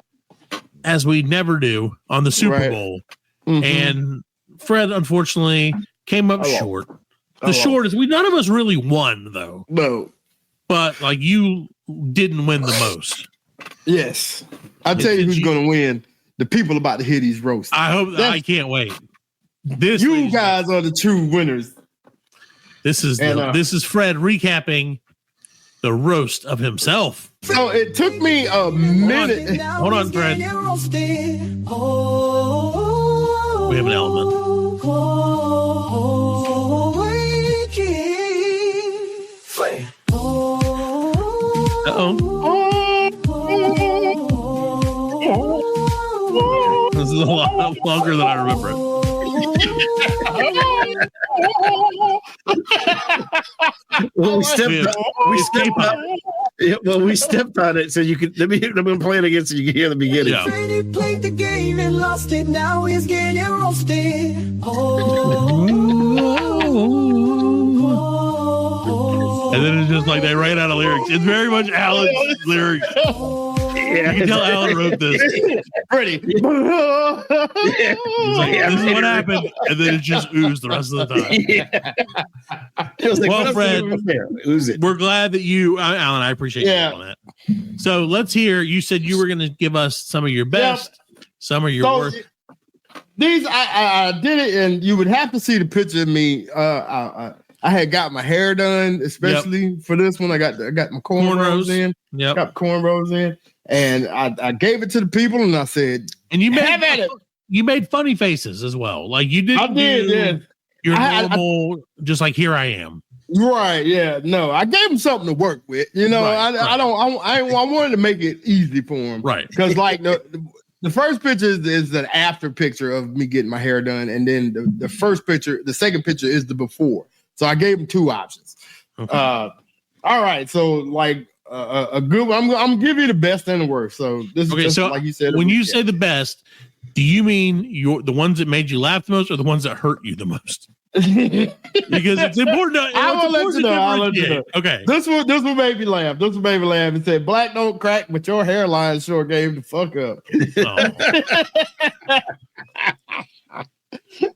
[SPEAKER 4] as we never do, on the Super Bowl. Mm-hmm. And Fred, unfortunately, came up short. The shortest. None of us really won, though.
[SPEAKER 6] No.
[SPEAKER 4] But, like, you didn't win the most.
[SPEAKER 6] Yes. I'll tell you who's going to win. The people about to hear these roasts.
[SPEAKER 4] I can't wait.
[SPEAKER 6] You guys are the true winners.
[SPEAKER 4] This is Fred recapping the roast of himself.
[SPEAKER 6] So it took me a minute.
[SPEAKER 4] Hold on, Fred. We have an element. This is a lot longer than I remember it.
[SPEAKER 5] Well, we stepped on it, so you could. I'm going to play it again, so you can hear the beginning.
[SPEAKER 4] Yeah.
[SPEAKER 8] He played the game and lost it. Now he's getting roasted.
[SPEAKER 4] And then it's just like they ran out of lyrics. It's very much Alan's lyrics.
[SPEAKER 5] Yeah.
[SPEAKER 4] You can tell Alan wrote this.
[SPEAKER 6] Pretty.
[SPEAKER 4] He's like, this is what happened, and then it just oozed the rest of the time.
[SPEAKER 5] Yeah. It was like,
[SPEAKER 4] well, Fred,
[SPEAKER 5] ooze it.
[SPEAKER 4] we're glad that you, Alan, I appreciate you on that. So let's hear. You said you were going to give us some of your best, some of your worst.
[SPEAKER 6] These I did it, and you would have to see the picture of me. I had got my hair done, especially for this one. I got my cornrows in.
[SPEAKER 4] Yep.
[SPEAKER 6] Got cornrows in. And I gave it to the people, and I said,
[SPEAKER 4] "And you
[SPEAKER 6] have at it."
[SPEAKER 4] You made funny faces as well, like you did.
[SPEAKER 6] I did, yeah.
[SPEAKER 4] Your normal, just like here I am.
[SPEAKER 6] Right? Yeah. No, I gave him something to work with. You know, I wanted to make it easy for him,
[SPEAKER 4] right?
[SPEAKER 6] Because like the first picture is an after picture of me getting my hair done, and then the second picture is the before. So I gave him two options.
[SPEAKER 4] Okay.
[SPEAKER 6] All right, so like. A good one. I'm gonna give you the best and the worst. So this is just,
[SPEAKER 4] so
[SPEAKER 6] like you said.
[SPEAKER 4] When you say the best, do you mean the ones that made you laugh the most, or the ones that hurt you the most? Because it's important.
[SPEAKER 6] I'll let you know.
[SPEAKER 4] Okay.
[SPEAKER 6] This one made me laugh. It said, "Black don't crack, but your hairline sure gave the fuck up."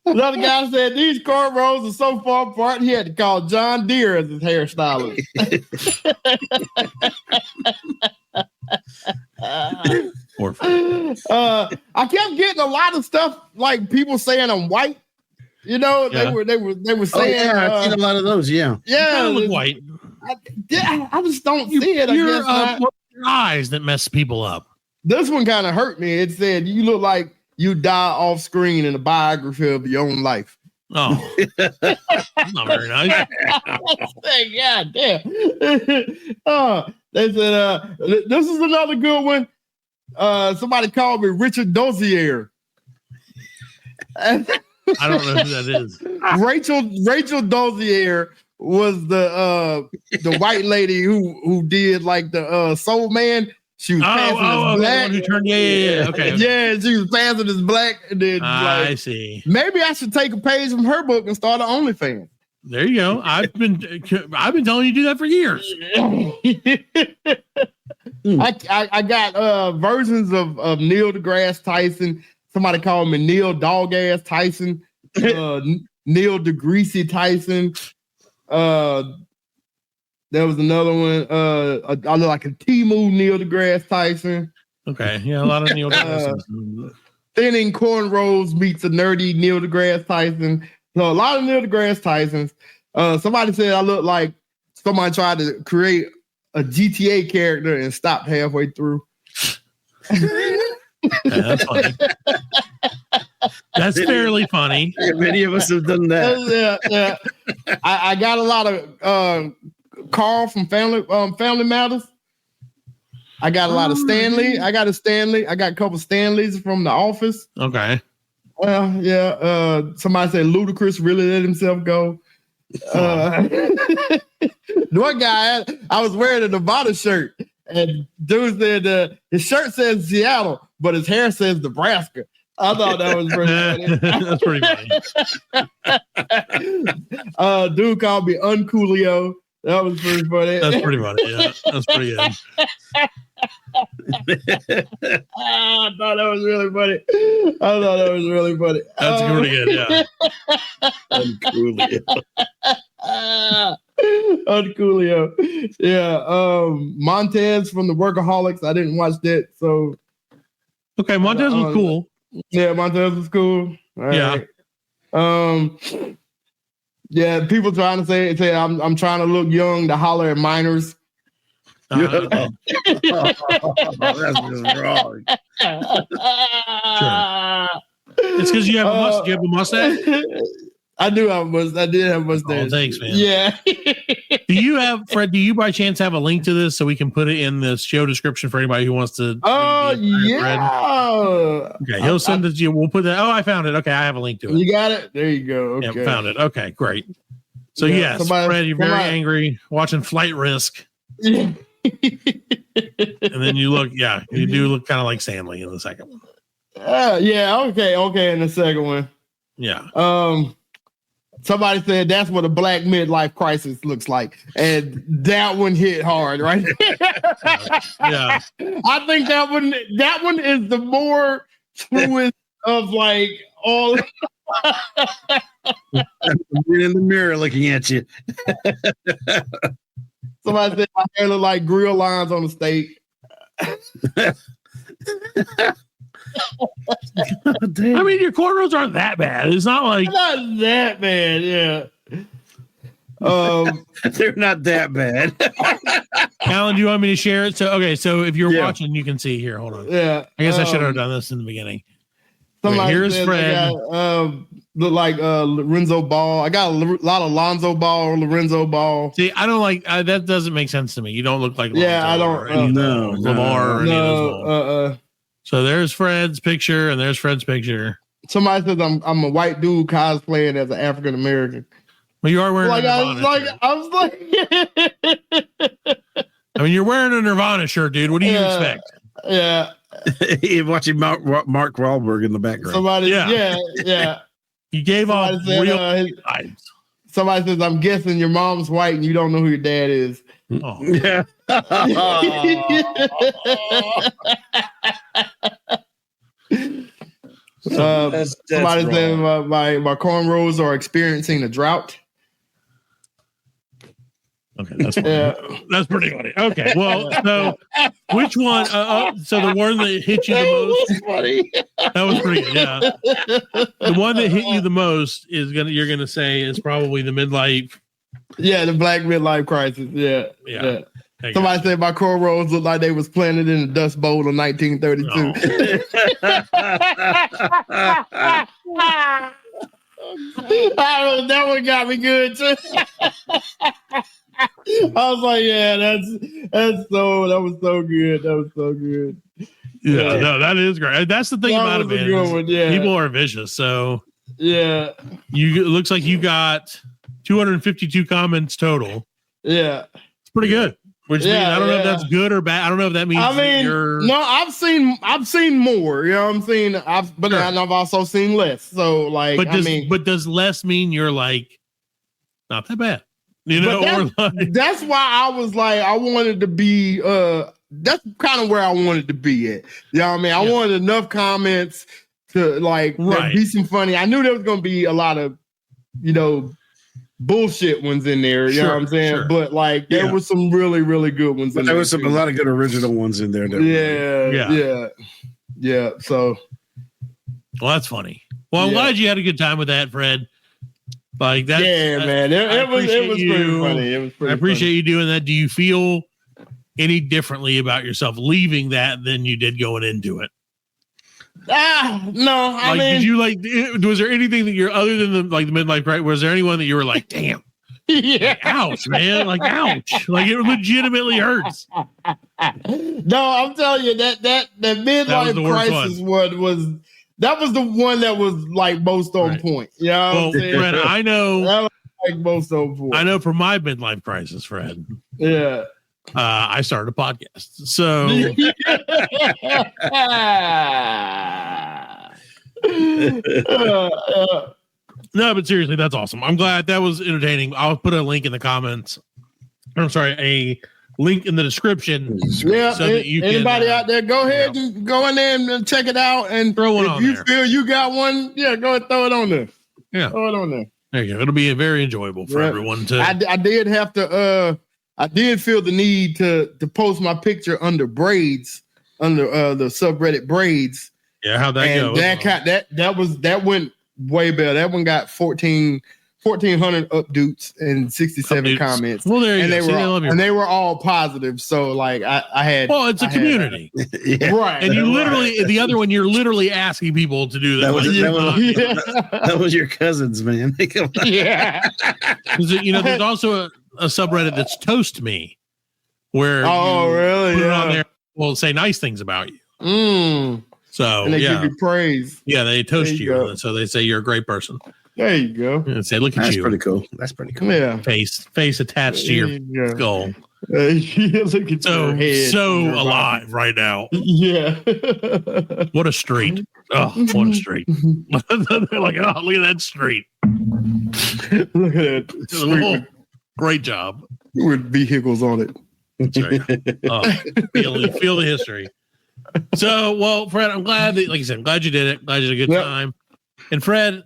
[SPEAKER 6] Another guy said these cornrows are so far apart he had to call John Deere as his hairstylist. I kept getting a lot of stuff like people saying I'm white. You know, they were saying
[SPEAKER 5] I've seen a lot of those. Yeah,
[SPEAKER 6] yeah,
[SPEAKER 4] you look white.
[SPEAKER 6] I just don't see it.
[SPEAKER 4] Your eyes that mess people up.
[SPEAKER 6] This one kind of hurt me. It said you look like you die off screen in a biography of your own life.
[SPEAKER 4] Oh, not very nice.
[SPEAKER 6] God damn. They said, this is another good one. Somebody called me Richard Dozier.
[SPEAKER 4] I don't know who that is.
[SPEAKER 6] Rachel Dozier was the white lady who did like the Soul Man. She was passing as black. Who turned, okay. Yeah, she was passing as black. And then
[SPEAKER 4] I see.
[SPEAKER 6] Maybe I should take a page from her book and start an OnlyFans.
[SPEAKER 4] There you go. I've been telling you to do that for years.
[SPEAKER 6] I got versions of Neil deGrasse Tyson. Somebody called me Neil Dog Ass Tyson. Neil DeGreasy Tyson. There was another one. I look like a Timu Neil deGrasse Tyson.
[SPEAKER 4] Okay, yeah, a lot of Neil deGrasse.
[SPEAKER 6] Thinning cornrows meets a nerdy Neil deGrasse Tyson. So a lot of Neil deGrasse Tysons. Somebody said I look like somebody tried to create a GTA character and stopped halfway through.
[SPEAKER 4] That's funny. That's fairly funny.
[SPEAKER 5] Yeah, many of us have done that.
[SPEAKER 6] Yeah. I got a lot of Carl from Family Matters. I got a lot of Stanley. I got a Stanley. I got a couple Stanleys from The Office.
[SPEAKER 4] Okay.
[SPEAKER 6] Yeah. Somebody said Ludacris really let himself go. One guy, I was wearing a Nevada shirt, and dude said his shirt says Seattle, but his hair says Nebraska. I thought that was pretty funny.
[SPEAKER 4] That's pretty funny.
[SPEAKER 6] Dude called me Uncoolio. That was pretty funny.
[SPEAKER 4] That's pretty funny. Yeah, that's pretty good.
[SPEAKER 6] I thought that was really funny.
[SPEAKER 4] That's pretty good. Yeah.
[SPEAKER 6] Uncoolio. Yeah. Montez from the Workaholics. I didn't watch that. So
[SPEAKER 4] Okay, Montez was cool.
[SPEAKER 6] Yeah, Montez was cool. All
[SPEAKER 4] yeah.
[SPEAKER 6] Right. Yeah, people trying to say I'm trying to look young to holler at minors.
[SPEAKER 5] That's just wrong.
[SPEAKER 4] Sure. It's because you have a mustache.
[SPEAKER 6] I do have a mustache. I did have a mustache.
[SPEAKER 4] Oh, thanks, man.
[SPEAKER 6] Yeah.
[SPEAKER 4] Do you have, Fred? Do you by chance have a link to this so we can put it in the show description for anybody who wants to?
[SPEAKER 6] Oh yeah.
[SPEAKER 4] Thread? Okay, he'll send it to you. We'll put that. Oh, I found it. Okay, I have a link to it.
[SPEAKER 6] You got it. There you go. Okay.
[SPEAKER 4] Yep, found it. Okay, great. So yes, Fred, you're very angry watching Flight Risk.
[SPEAKER 6] Yeah.
[SPEAKER 4] And then you look, you do look kind of like Stanley in the second one.
[SPEAKER 6] Yeah, okay. In the second one.
[SPEAKER 4] Yeah.
[SPEAKER 6] Somebody said that's what a black midlife crisis looks like. And that one hit hard, right?
[SPEAKER 4] Yeah.
[SPEAKER 6] I think that one is the more truest of like all
[SPEAKER 5] in the mirror looking at you.
[SPEAKER 6] Somebody said my hair look like grill lines on the steak.
[SPEAKER 4] I mean, your cornrows aren't that bad. It's not like
[SPEAKER 6] not that bad, yeah.
[SPEAKER 5] They're not that bad.
[SPEAKER 4] Alan, do you want me to share it? So if you're watching, you can see here. Hold on.
[SPEAKER 6] Yeah.
[SPEAKER 4] I guess I should have done this in the beginning.
[SPEAKER 6] Somebody
[SPEAKER 4] here's Fred.
[SPEAKER 6] Look like Lorenzo Ball. I got a lot of Lonzo Ball or Lorenzo Ball.
[SPEAKER 4] See, I don't like that. Doesn't make sense to me. You don't look like
[SPEAKER 6] I don't.
[SPEAKER 4] Lamar.
[SPEAKER 6] No.
[SPEAKER 4] So there's Fred's picture, and there's Fred's picture.
[SPEAKER 6] Somebody says I'm a white dude cosplaying as an African American.
[SPEAKER 4] Well, you are wearing.
[SPEAKER 6] I was like.
[SPEAKER 4] I mean, you're wearing a Nirvana shirt, dude. What do you expect?
[SPEAKER 6] Yeah.
[SPEAKER 5] You're watching Mark Wahlberg in the background.
[SPEAKER 6] Somebody, yeah.
[SPEAKER 4] You gave off real vibes.
[SPEAKER 6] Somebody says, I'm guessing your mom's white and you don't know who your dad is.
[SPEAKER 4] Oh.
[SPEAKER 5] Yeah.
[SPEAKER 6] Somebody said my cornrows are experiencing a drought.
[SPEAKER 4] Okay, that's funny. That's pretty funny. Okay, well, so which one? So the one that hit you the most?
[SPEAKER 6] Funny.
[SPEAKER 4] That was pretty good. Yeah, the one that hit you the most you're gonna say is probably the midlife.
[SPEAKER 6] Yeah, the black midlife crisis. Yeah. Somebody said my cornrows look like they was planted in the Dust Bowl of 1932. That one got me good too. I was like, that was so good.
[SPEAKER 4] Yeah, no, that is great. That's the thing about it, man. People are vicious. So
[SPEAKER 6] it
[SPEAKER 4] looks like you got 252 comments total.
[SPEAKER 6] Yeah,
[SPEAKER 4] it's pretty good. Which means I don't know if that's good or bad. I don't know if that means.
[SPEAKER 6] I mean, I've seen more. You know what I'm saying? I've also seen less. So like,
[SPEAKER 4] but does less mean you're like not that bad? You know,
[SPEAKER 6] that's why I was like, I wanted to be. That's kind of where I wanted to be at. You know what I mean? I wanted enough comments to like be some funny. I knew there was going to be a lot of, bullshit ones in there. You know what I'm saying? Sure. But like, there was some really, really good ones.
[SPEAKER 5] But there was a lot of good original ones in there.
[SPEAKER 6] Yeah. So,
[SPEAKER 4] well, that's funny. Well, I'm glad you had a good time with that, Fred. Like that,
[SPEAKER 6] man. It was pretty funny. It was pretty.
[SPEAKER 4] I appreciate you doing that. Do you feel any differently about yourself leaving that than you did going into it?
[SPEAKER 6] No. I mean,
[SPEAKER 4] did you like? Was there anything that you're other than the midlife crisis? Was there anyone that you were like, damn?
[SPEAKER 6] Yeah.
[SPEAKER 4] Like, ouch, man. Like, ouch. Like, it legitimately hurts.
[SPEAKER 6] No, I'm telling you that midlife crisis one was. That was the one that was like most on point. Yeah,
[SPEAKER 4] well, Fred, I know
[SPEAKER 6] that was like most on point.
[SPEAKER 4] I know for my midlife crisis, Fred.
[SPEAKER 6] Yeah,
[SPEAKER 4] I started a podcast. So no, but seriously, that's awesome. I'm glad that was entertaining. I'll put a link in the comments a link in the description.
[SPEAKER 6] Yeah,
[SPEAKER 4] so that you
[SPEAKER 6] anybody
[SPEAKER 4] can,
[SPEAKER 6] out there, go ahead and go in there and check it out. And
[SPEAKER 4] throw one
[SPEAKER 6] if
[SPEAKER 4] on
[SPEAKER 6] you
[SPEAKER 4] there.
[SPEAKER 6] feel you got one, yeah, go ahead, throw it on there.
[SPEAKER 4] Yeah,
[SPEAKER 6] throw it on there.
[SPEAKER 4] There you go. It'll be very enjoyable for everyone to.
[SPEAKER 6] I did have to. I did feel the need to post my picture under braids, under the subreddit braids.
[SPEAKER 4] Yeah, how'd that go?
[SPEAKER 6] That went way better. That one got 1,400 updates and 67 comments.
[SPEAKER 4] Well, there you go.
[SPEAKER 6] They were all positive. So like I had.
[SPEAKER 4] Well, it's a community,
[SPEAKER 6] right?
[SPEAKER 4] And you literally the other one, you're literally asking people to do that.
[SPEAKER 5] That was your cousins, man.
[SPEAKER 6] Yeah.
[SPEAKER 4] There's also a subreddit that's Toast Me, where
[SPEAKER 6] really?
[SPEAKER 4] Put it on there. Will say nice things about you. So
[SPEAKER 6] and they give you praise.
[SPEAKER 4] Yeah, they toast you. So they say you're a great person.
[SPEAKER 6] There you go.
[SPEAKER 4] And say, look at
[SPEAKER 5] That's
[SPEAKER 4] you.
[SPEAKER 5] pretty cool. That's pretty cool.
[SPEAKER 6] Yeah.
[SPEAKER 4] Face attached to your skull.
[SPEAKER 6] Look at your head.
[SPEAKER 4] So alive right now.
[SPEAKER 6] Yeah.
[SPEAKER 4] What a street. Oh, what a street. They're like, oh, look at that street.
[SPEAKER 6] Look at that street.
[SPEAKER 4] Great job.
[SPEAKER 6] With vehicles on it.
[SPEAKER 4] That's right. Oh, feel the history. So, well, Fred, I'm glad that, like you said, I'm glad you did it. Glad you had a good time. And Fred,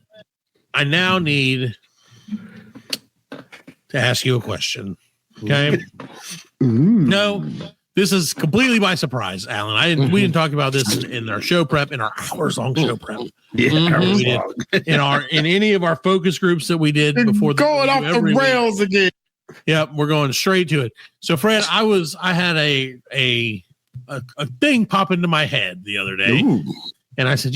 [SPEAKER 4] I now need to ask you a question. Okay. No, this is completely by surprise, Alan. We didn't talk about this in our show prep, in our hours-long show prep.
[SPEAKER 5] Yeah,
[SPEAKER 4] we did in any of our focus groups that we did before.
[SPEAKER 6] Going off the rails again.
[SPEAKER 4] Yep, we're going straight to it. So, Fred, I had a thing pop into my head the other day, and I said,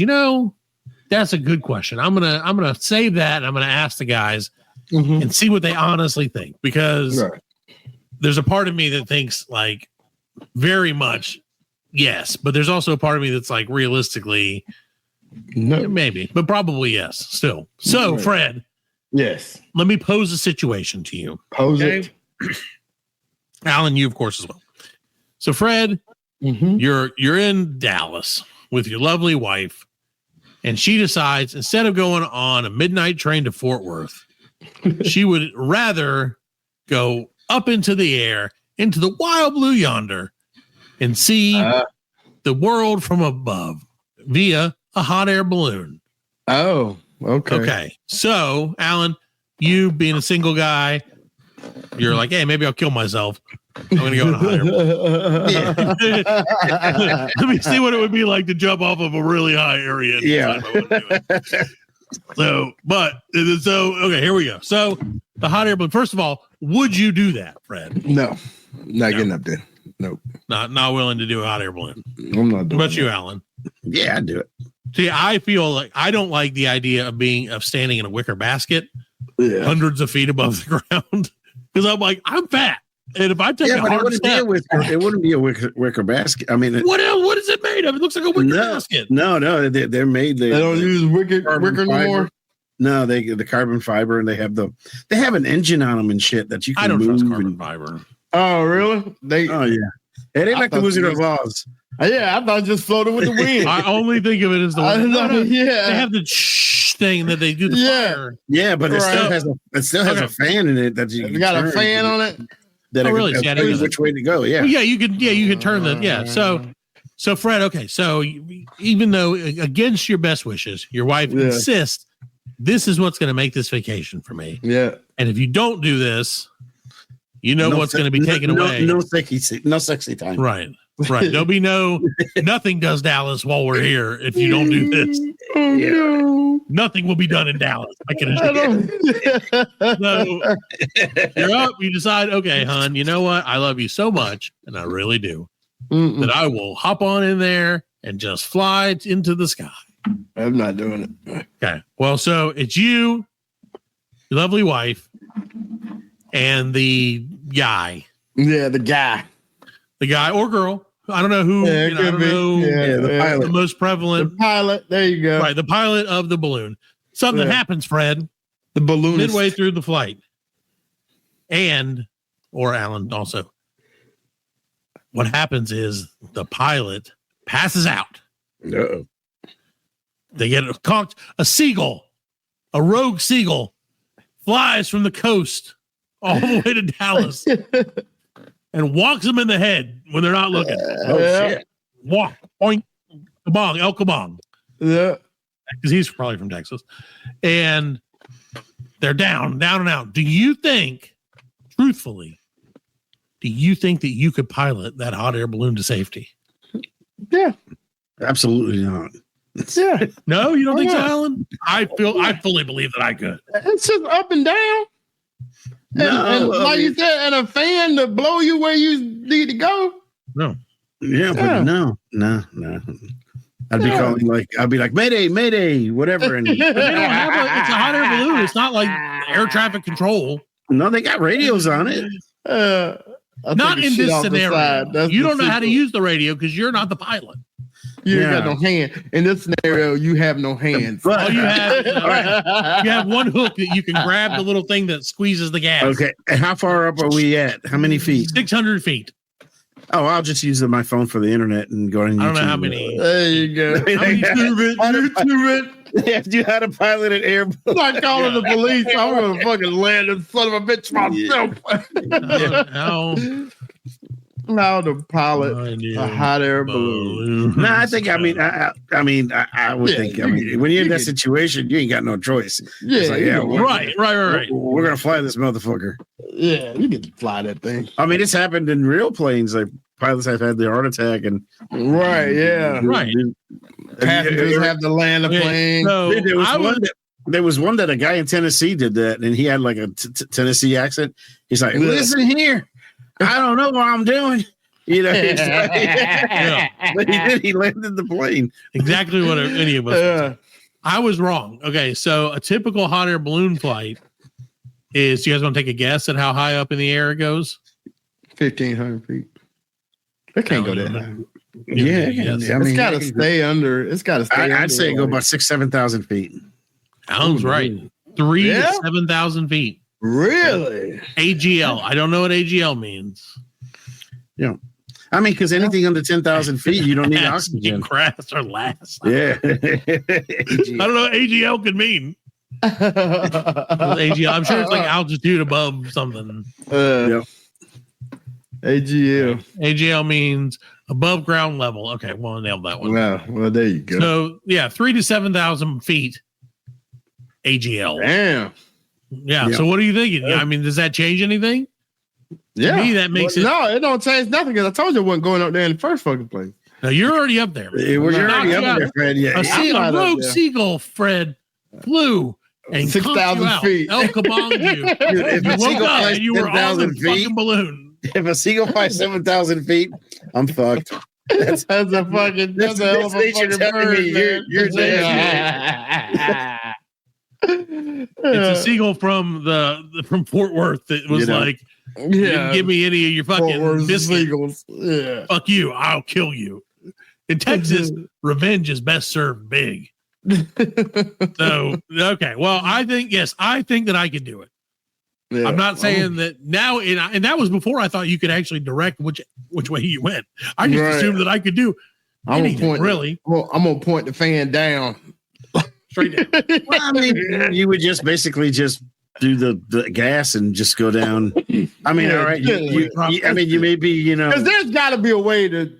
[SPEAKER 4] that's a good question. I'm gonna save that, and I'm gonna ask the guys and see what they honestly think, because there's a part of me that thinks like very much yes, but there's also a part of me that's like realistically no, maybe, but probably yes still. So Fred,
[SPEAKER 6] yes, let
[SPEAKER 4] me pose a situation to you.
[SPEAKER 6] Pose it.
[SPEAKER 4] Alan, you of course as well. So Fred, you're in Dallas with your lovely wife, and she decides instead of going on a midnight train to Fort Worth, she would rather go up into the air, into the wild blue yonder, and see the world from above via a hot air balloon.
[SPEAKER 6] Oh, okay.
[SPEAKER 4] Okay. So, Alan, you being a single guy, you're like, hey, maybe I'll kill myself. I'm going to go on a hot air balloon. Let me see what it would be like to jump off of a really high area.
[SPEAKER 5] Yeah.
[SPEAKER 4] So, okay, here we go. So, the hot air balloon. First of all, would you do that, Fred?
[SPEAKER 6] No, not getting up there. Nope.
[SPEAKER 4] Not willing to do a hot air balloon.
[SPEAKER 6] I'm not doing.
[SPEAKER 4] What about you, Alan?
[SPEAKER 5] Yeah, I'd do it.
[SPEAKER 4] See, I feel like I don't like the idea of standing in a wicker basket hundreds of feet above the ground, because I'm like, I'm fat. And if I take a hard step,
[SPEAKER 5] it wouldn't be a wicker basket. I mean,
[SPEAKER 4] what is it made of? It looks like a wicker basket.
[SPEAKER 5] No, they're made. They
[SPEAKER 6] don't use wicker anymore.
[SPEAKER 5] No, the carbon fiber, and they have an engine on them and shit that you can.
[SPEAKER 4] I don't
[SPEAKER 5] move
[SPEAKER 4] trust carbon fiber.
[SPEAKER 6] Oh, really?
[SPEAKER 5] They like the Wizard of Oz.
[SPEAKER 6] Yeah, I thought it just floated with the wind.
[SPEAKER 4] I only think of it as the wind.
[SPEAKER 6] They
[SPEAKER 4] have the thing that they do the fire.
[SPEAKER 5] Yeah, but it still has a fan in it that you
[SPEAKER 6] got a fan on it.
[SPEAKER 5] That really? Which way to go? Yeah.
[SPEAKER 4] Yeah, you can turn the So Fred, okay, so even though against your best wishes, your wife insists this is what's going to make this vacation for me.
[SPEAKER 6] Yeah.
[SPEAKER 4] And if you don't do this, what's going to be taken away.
[SPEAKER 5] No sexy time.
[SPEAKER 4] Right. There'll be nothing does Dallas while we're here if you don't do this.
[SPEAKER 6] Oh, no.
[SPEAKER 4] Nothing will be done in Dallas. I can assure you. So you're up. You decide, okay, hon, you know what? I love you so much, and I really do, that I will hop on in there and just fly into the sky.
[SPEAKER 6] I'm not doing it.
[SPEAKER 4] Okay. Well, so it's you, your lovely wife, and the guy.
[SPEAKER 6] Yeah, the guy
[SPEAKER 4] or girl. I don't know who. I don't know.
[SPEAKER 5] The pilot.
[SPEAKER 4] The most prevalent.
[SPEAKER 6] The pilot. There you go.
[SPEAKER 4] Right, the pilot of the balloon. Something happens, Fred.
[SPEAKER 6] The balloon
[SPEAKER 4] midway through the flight, or Alan also. What happens is the pilot passes out.
[SPEAKER 5] Uh-oh.
[SPEAKER 4] They get a seagull, a rogue seagull, flies from the coast all the way to Dallas and walks them in the head when they're not looking.
[SPEAKER 5] Shit.
[SPEAKER 4] Walk, boink, kabong, El Kabong.
[SPEAKER 6] Yeah.
[SPEAKER 4] Because he's probably from Texas. And they're down and out. Do you think, truthfully, that you could pilot that hot air balloon to safety?
[SPEAKER 6] Yeah.
[SPEAKER 5] Absolutely not.
[SPEAKER 6] Yeah.
[SPEAKER 4] No, you don't think so, Alan? I fully believe that I could.
[SPEAKER 6] It's just up and down. And like you said, and a fan to blow you where you need to go.
[SPEAKER 4] No.
[SPEAKER 5] Yeah, but no. I'd be calling I'd be like, Mayday, whatever. And
[SPEAKER 4] They don't have it's a hot air balloon. It's not like air traffic control.
[SPEAKER 5] no, they got radios on it.
[SPEAKER 4] Not in this scenario. You don't know how to use the radio because you're not the pilot.
[SPEAKER 6] You ain't got no hand. In this scenario, you have no hands.
[SPEAKER 4] All you have, you have one hook that you can grab the little thing that squeezes the gas.
[SPEAKER 5] Okay, and how far up are we at? How many feet?
[SPEAKER 4] 600 feet.
[SPEAKER 5] Oh, I'll just use my phone for the internet and go on YouTube.
[SPEAKER 4] I don't know how many.
[SPEAKER 6] There you go. YouTube it.
[SPEAKER 5] They have you how to pilot an air balloon.
[SPEAKER 6] I'm not calling the police. I'm gonna fucking land this son of a bitch myself. Now to pilot a hot air balloon.
[SPEAKER 5] No, I think. I would think. When you're in that situation, you ain't got no choice.
[SPEAKER 6] Yeah,
[SPEAKER 4] right.
[SPEAKER 5] We're gonna fly this motherfucker.
[SPEAKER 6] Yeah, you can fly that thing.
[SPEAKER 5] I mean, it's happened in real planes. Like pilots have had the heart attack and
[SPEAKER 6] Passengers have to land the plane.
[SPEAKER 4] So
[SPEAKER 5] there was one that a guy in Tennessee did that, and he had like a Tennessee accent. He's like, "Listen here, I don't know what I'm doing." You know, but he landed the plane.
[SPEAKER 4] Exactly what any of us. I was wrong. Okay, so a typical hot air balloon flight is. You guys want to take a guess at how high up in the air it goes?
[SPEAKER 6] 1,500 feet. It can't go that high.
[SPEAKER 5] Yeah,
[SPEAKER 6] it's got to stay under. It's got to stay.
[SPEAKER 5] I'd say go about 6,000-7,000 feet.
[SPEAKER 4] Sounds right. 3,000 to 7,000 feet.
[SPEAKER 6] Really?
[SPEAKER 4] AGL. I don't know what AGL means.
[SPEAKER 5] Yeah. I mean, because anything under 10,000 feet, you don't need oxygen.
[SPEAKER 4] Crash or last.
[SPEAKER 5] Yeah.
[SPEAKER 4] I don't know what AGL could mean. AGL. I'm sure it's like altitude above something.
[SPEAKER 6] AGL.
[SPEAKER 4] AGL means above ground level. Okay, well, nailed that one.
[SPEAKER 6] Well, there you go.
[SPEAKER 4] So, 3,000 to 7,000 feet. AGL.
[SPEAKER 6] Damn.
[SPEAKER 4] Yeah. So, what are you thinking? I mean, does that change anything?
[SPEAKER 6] Yeah,
[SPEAKER 4] to me, that makes it.
[SPEAKER 6] No, it don't change nothing because I told you I wasn't going up there in the first fucking place.
[SPEAKER 4] No, you're already up there.
[SPEAKER 5] You're already up there, Fred. Yeah,
[SPEAKER 4] a rogue seagull, Fred, flew and
[SPEAKER 6] 6,000 feet.
[SPEAKER 4] El Kabong you.
[SPEAKER 5] Dude, if
[SPEAKER 4] you
[SPEAKER 5] a
[SPEAKER 4] woke up and you were on the
[SPEAKER 5] feet,
[SPEAKER 4] fucking balloon.
[SPEAKER 5] If a seagull flies 7,000 feet, I'm fucked.
[SPEAKER 6] That's a fucking. That's a hell of a fucking bird.
[SPEAKER 5] You're dead.
[SPEAKER 4] It's a seagull from Fort Worth that was like, give me any of your fucking biscuits.
[SPEAKER 6] Yeah.
[SPEAKER 4] Fuck you, I'll kill you. In Texas, revenge is best served big. So okay, well, I think that I could do it. Yeah. I'm not saying that now, and that was before I thought you could actually direct which way you went. I just assumed that I could do anything, really.
[SPEAKER 6] Well, I'm gonna point the fan down.
[SPEAKER 4] Straight down.
[SPEAKER 5] Well, I mean, you would just basically just do the gas and just go down. I mean, all right. You may be, because
[SPEAKER 6] there's got to be a way to,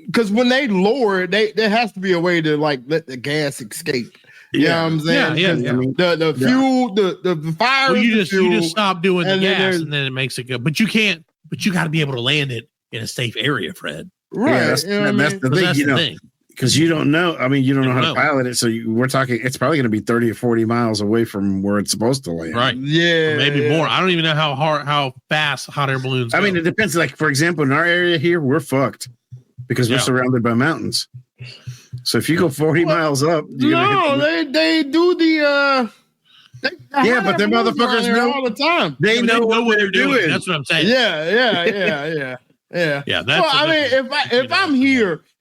[SPEAKER 6] because when they lower it, there has to be a way to like let the gas escape. You know what I'm saying?
[SPEAKER 4] Yeah.
[SPEAKER 6] I mean, the fuel, the fire.
[SPEAKER 4] Well, you just stop doing the gas and then it makes it go. But you can't. But you got to be able to land it in a safe area, Fred.
[SPEAKER 6] Right.
[SPEAKER 5] Yeah, that's the thing. Because you don't know. I mean, you don't know how to pilot it. So we're talking, it's probably going to be 30 or 40 miles away from where it's supposed to land.
[SPEAKER 4] Right.
[SPEAKER 6] Yeah.
[SPEAKER 4] Or maybe more. I don't even know how fast hot air balloons go.
[SPEAKER 5] I mean, it depends. Like, for example, in our area here, we're fucked because we're surrounded by mountains. So if you go 40 miles up,
[SPEAKER 6] they do the,
[SPEAKER 5] but them motherfuckers know
[SPEAKER 6] all the time.
[SPEAKER 5] They know what they're doing.
[SPEAKER 4] That's what I'm saying.
[SPEAKER 6] Yeah.
[SPEAKER 4] Yeah.
[SPEAKER 6] That's I mean,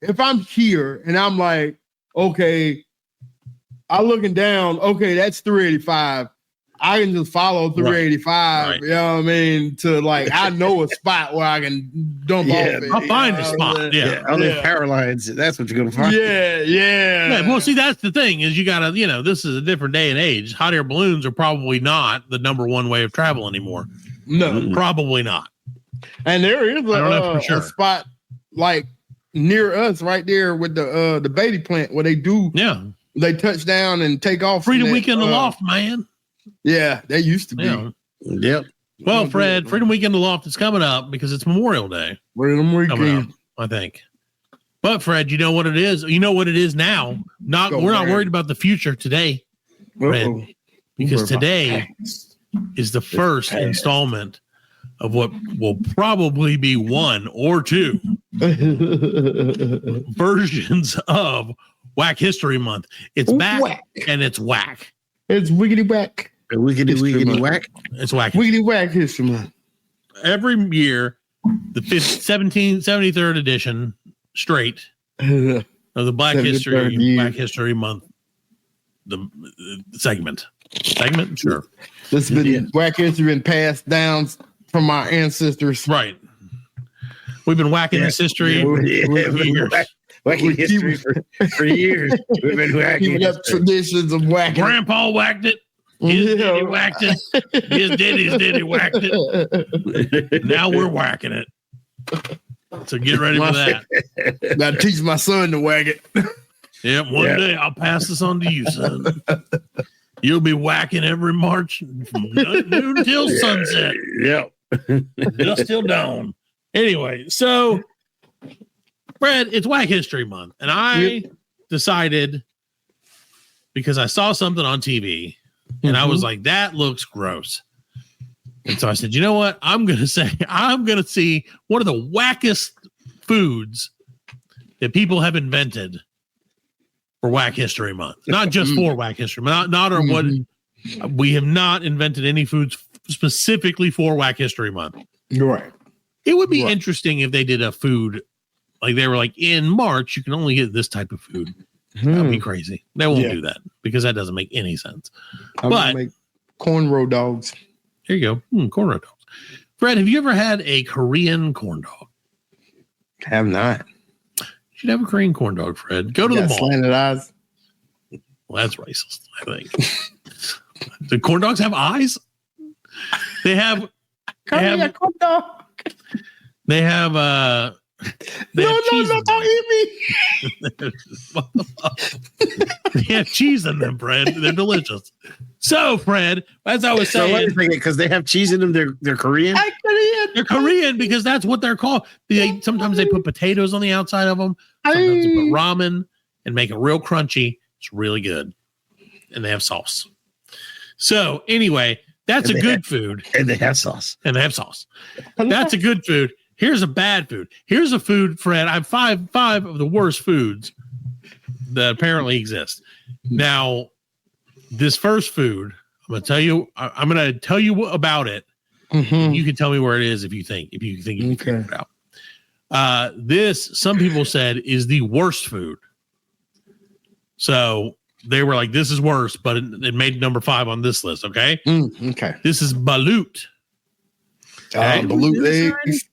[SPEAKER 6] if I'm here and I'm like, okay, I'm looking down, okay, that's 385. I can just follow 385. Right. You know what I mean? To like, I know a spot where I can dump off it.
[SPEAKER 4] I'll find a spot.
[SPEAKER 5] On the power lines. That's what you're going to find.
[SPEAKER 6] Yeah.
[SPEAKER 4] Well, see, that's the thing is you got to, this is a different day and age. Hot air balloons are probably not the number one way of travel anymore.
[SPEAKER 6] No,
[SPEAKER 4] probably not.
[SPEAKER 6] And there is
[SPEAKER 4] a
[SPEAKER 6] spot like near us right there with the Beatty plant where they touch down and take off.
[SPEAKER 4] Freedom Week in the Loft, man.
[SPEAKER 6] Yeah, they used to be.
[SPEAKER 5] Yeah. Yep.
[SPEAKER 4] Well, Fred, Freedom Week in the Loft is coming up because it's Memorial Day.
[SPEAKER 6] Freedom Weekend,
[SPEAKER 4] I think. But Fred, you know what it is? You know what it is now. We're not worried about the future today, Fred, because today is the first installment of what will probably be one or two versions of Whack History Month. It's back and it's whack.
[SPEAKER 6] It's wiggity whack.
[SPEAKER 5] Wiggity whack.
[SPEAKER 4] It's whack.
[SPEAKER 6] Wiggity whack History Month.
[SPEAKER 4] Every year, the 73rd edition straight of the Black History Month, the segment, sure.
[SPEAKER 6] This has been Whack History been passed down from our ancestors,
[SPEAKER 4] right? We've been whacking this history for years.
[SPEAKER 5] Whacking history for years. We've been whacking
[SPEAKER 6] up traditions of whacking.
[SPEAKER 4] Grandpa whacked it. His daddy whacked it. His daddy whacked it. Now we're whacking it. So get ready for that.
[SPEAKER 6] Gotta teach my son to whack it.
[SPEAKER 4] One day I'll pass this on to you, son. You'll be whacking every March from noon till sunset.
[SPEAKER 5] Yep.
[SPEAKER 4] Just till dawn. Anyway, so Fred, it's Whack History Month. And I decided, because I saw something on TV and I was like, that looks gross. And so I said, you know what? I'm going to see one of the wackest foods that people have invented for Whack History Month. Not just for Whack History Month. What we have not invented any foods specifically for Whack History Month.
[SPEAKER 6] Right.
[SPEAKER 4] It would be interesting if they did a food like they were like, in March, you can only get this type of food. That would be crazy. They won't do that because that doesn't make any sense.
[SPEAKER 6] I'm gonna make cornrow dogs.
[SPEAKER 4] Here you go. Cornrow dogs. Fred, have you ever had a Korean corn dog?
[SPEAKER 6] Have not.
[SPEAKER 4] You should have a Korean corn dog, Fred. Go to the mall.
[SPEAKER 6] Slanted eyes.
[SPEAKER 4] Well, that's racist, I think. Do corn dogs have eyes? They have
[SPEAKER 6] corn dog.
[SPEAKER 4] They have
[SPEAKER 6] don't eat me.
[SPEAKER 4] They have cheese in them, Fred. They're delicious. So, Fred, as I was saying,
[SPEAKER 5] because they have cheese in them, they're Korean.
[SPEAKER 4] They're Korean because that's what they're called. Sometimes they put potatoes on the outside of them. Sometimes they put ramen and make it real crunchy. It's really good, and they have sauce. So, anyway, that's a good food,
[SPEAKER 5] and they have sauce.
[SPEAKER 4] That's a good food. Here's a bad food. Here's a food, Fred. I have five of the worst foods that apparently exist. Now, this first food, I'm going to tell you about it. You can tell me where it is if you think you can figure it out. This, some people said, is the worst food. So they were like, this is worse, but it made number 5 on this list. Okay.
[SPEAKER 6] Okay.
[SPEAKER 4] This is balut.
[SPEAKER 6] Balut eggs.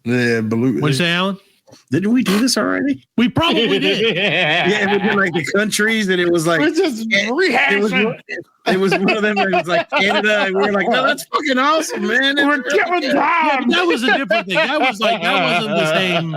[SPEAKER 6] Yeah, balut.
[SPEAKER 4] What'd you say, Alan?
[SPEAKER 5] Didn't we do this already?
[SPEAKER 4] We probably did.
[SPEAKER 5] Yeah, we did like the countries, and it was like
[SPEAKER 6] we're just rehashing.
[SPEAKER 5] It was one of them where it was like Canada, and we were like, "No, that's fucking awesome, man."
[SPEAKER 4] That was a different thing. That wasn't the same.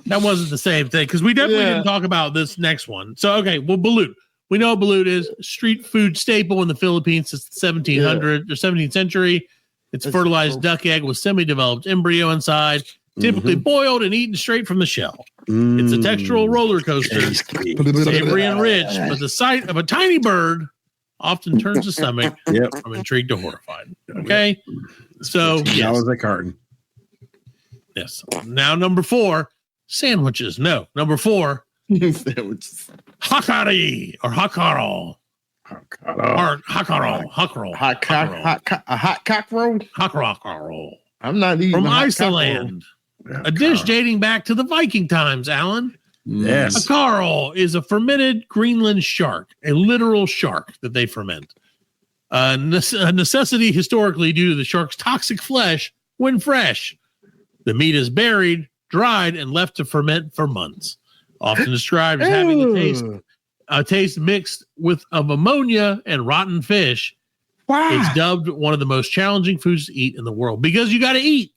[SPEAKER 4] That wasn't the same thing because we definitely didn't talk about this next one. So okay, well, balut. We know balut is a street food staple in the Philippines since the 1700s or 17th century. It's fertilized duck egg with semi-developed embryo inside, typically boiled and eaten straight from the shell. It's a textural roller coaster, savory and rich, but the sight of a tiny bird often turns the stomach from intrigued to horrified. Okay, so
[SPEAKER 5] $2 a carton.
[SPEAKER 4] Yes. Now number 4, sandwiches. No, number 4,
[SPEAKER 6] sandwiches.
[SPEAKER 4] Hakari or hakaro. Or hakaro.
[SPEAKER 6] Hot cock roll.
[SPEAKER 4] Hakaro.
[SPEAKER 6] I'm not eating
[SPEAKER 4] from Iceland. A dish dating back to the Viking times, Alan.
[SPEAKER 5] Yes.
[SPEAKER 4] Hakaro is a fermented Greenland shark, a literal shark that they ferment. A necessity historically due to the shark's toxic flesh when fresh. The meat is buried, dried, and left to ferment for months. Often described as having a taste mixed of ammonia and rotten fish.
[SPEAKER 6] Why?
[SPEAKER 4] It's dubbed one of the most challenging foods to eat in the world because you got to eat.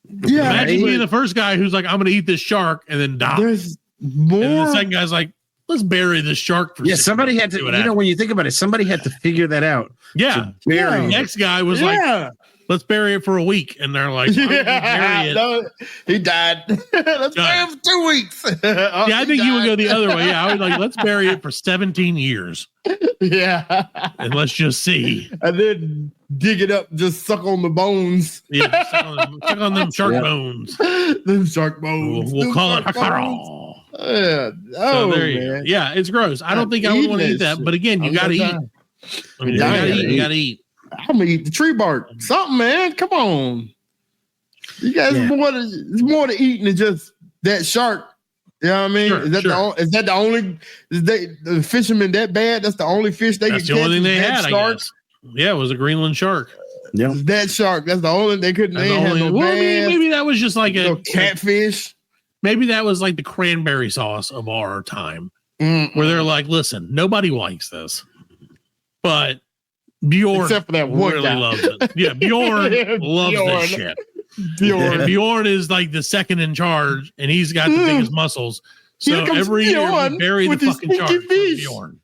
[SPEAKER 6] Yeah.
[SPEAKER 4] Imagine being the first guy who's like, I'm going to eat this shark and then die.
[SPEAKER 6] There's more.
[SPEAKER 4] And the second guy's like, let's bury this shark for 6
[SPEAKER 5] somebody
[SPEAKER 4] months,
[SPEAKER 5] had to, when you think about it, somebody had to figure that out.
[SPEAKER 4] Yeah.
[SPEAKER 5] Bury
[SPEAKER 4] The next guy was like, let's bury it for a week. And they're like, bury it.
[SPEAKER 6] No, he died. Let's bury him for 2 weeks.
[SPEAKER 4] I think you would go the other way. Yeah, I would like, let's bury it for 17 years.
[SPEAKER 6] Yeah.
[SPEAKER 4] And let's just see.
[SPEAKER 6] And then dig it up, just suck on the bones.
[SPEAKER 4] Yeah, suck on them shark bones.
[SPEAKER 6] Them shark bones.
[SPEAKER 4] We'll call it hakaro.
[SPEAKER 6] Yeah.
[SPEAKER 4] So there you go. Yeah, it's gross. I don't think I would want to eat that, but again, you got to eat. I mean, you got to eat.
[SPEAKER 6] I'm gonna eat the tree bark. Something, man. Come on. You guys, it's more to eating than just that shark. You know what I mean?
[SPEAKER 4] Sure,
[SPEAKER 6] is that the only? Is the fishermen that bad? That's the only fish they
[SPEAKER 4] That's
[SPEAKER 6] could
[SPEAKER 4] the
[SPEAKER 6] catch.
[SPEAKER 4] only thing they had.
[SPEAKER 6] Shark?
[SPEAKER 4] I guess. Yeah, it was a Greenland shark.
[SPEAKER 5] Yeah,
[SPEAKER 6] that shark. That's the only they couldn't. They had no
[SPEAKER 4] maybe that was just like a
[SPEAKER 6] catfish.
[SPEAKER 4] Maybe that was like the cranberry sauce of our time, where they're like, "Listen, nobody likes this, but Bjorn
[SPEAKER 6] except for that one
[SPEAKER 4] really
[SPEAKER 6] guy.
[SPEAKER 4] loves it. Yeah, Bjorn loves this shit. Bjorn is like the second in charge, and he's got the biggest muscles. So every year we bury the fucking shark for Bjorn.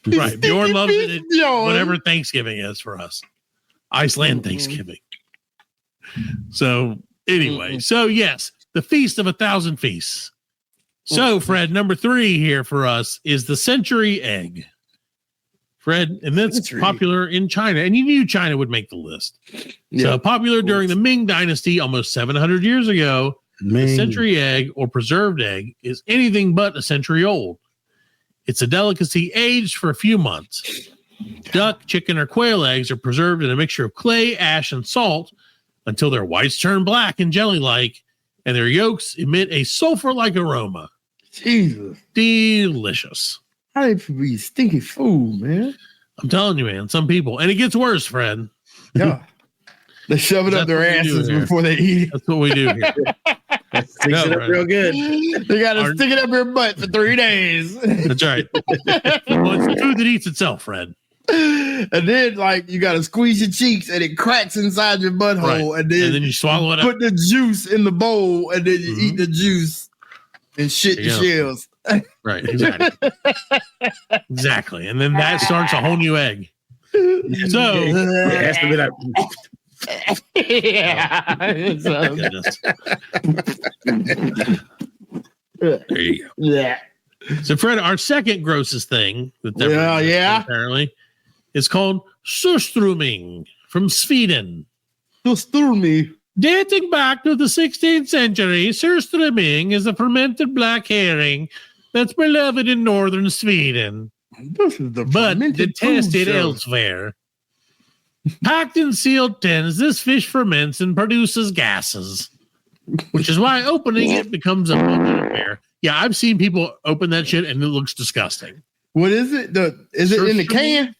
[SPEAKER 4] Right, Bjorn loves it. Whatever Thanksgiving is for us, Iceland Thanksgiving. So anyway, so yes, the Feast of 1,000 Feasts. So Fred, number 3 here for us is the century egg. Fred, and that's popular in China, and you knew China would make the list. So popular during the Ming Dynasty almost 700 years ago. The century egg or preserved egg is anything but a century old. It's a delicacy aged for a few months. Duck, chicken, or quail eggs are preserved in a mixture of clay, ash, and salt until their whites turn black and jelly-like, and their yolks emit a sulfur-like aroma.
[SPEAKER 6] Jesus.
[SPEAKER 4] Delicious.
[SPEAKER 6] How they be stinky food, man?
[SPEAKER 4] I'm telling you, man. Some people, and it gets worse, Fred.
[SPEAKER 6] Yeah, they shove it up their asses before they eat it.
[SPEAKER 4] That's what we do here.
[SPEAKER 5] Sticks it up real good.
[SPEAKER 6] They gotta stick it up your butt for 3 days.
[SPEAKER 4] That's right. Well, it's the food that eats itself, Fred.
[SPEAKER 6] And then, like, you gotta squeeze your cheeks, and it cracks inside your butthole, and then
[SPEAKER 4] you swallow it.
[SPEAKER 6] Put the juice in the bowl, and then you eat the juice and shit the shells.
[SPEAKER 4] Right, exactly. Exactly. And then that starts a whole new egg. So
[SPEAKER 5] it has to be that.
[SPEAKER 4] There you go.
[SPEAKER 6] Yeah.
[SPEAKER 4] So Fred, our second grossest thing that apparently is called surströmming from Sweden.
[SPEAKER 6] Surströmming.
[SPEAKER 4] Dating back to the 16th century, surströmming is a fermented black herring that's beloved in northern Sweden, but detested elsewhere. Packed in sealed tins, this fish ferments and produces gases, which is why opening it becomes a budget affair. Yeah, I've seen people open that shit and it looks disgusting.
[SPEAKER 6] What is it? Is it in the can?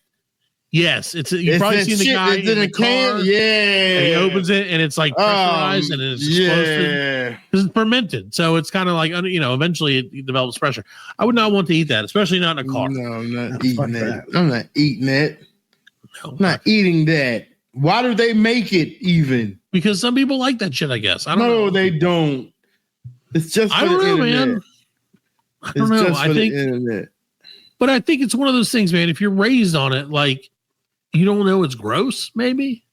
[SPEAKER 4] Yes, you've probably seen the guy in the can.
[SPEAKER 6] Yeah,
[SPEAKER 4] and he opens it and it's like pressurized and it's explosive because it's fermented. So it's kind of like, eventually it develops pressure. I would not want to eat that, especially not in a car.
[SPEAKER 6] No, I'm not eating that. I'm not eating that. I'm not eating that. Why do they make it even?
[SPEAKER 4] Because some people like that shit, I guess. I don't know.
[SPEAKER 6] No, they don't. It's just for
[SPEAKER 4] I don't know, man. I don't know. I think, but I think it's one of those things, man. If you're raised on it, like, you don't know it's gross, maybe?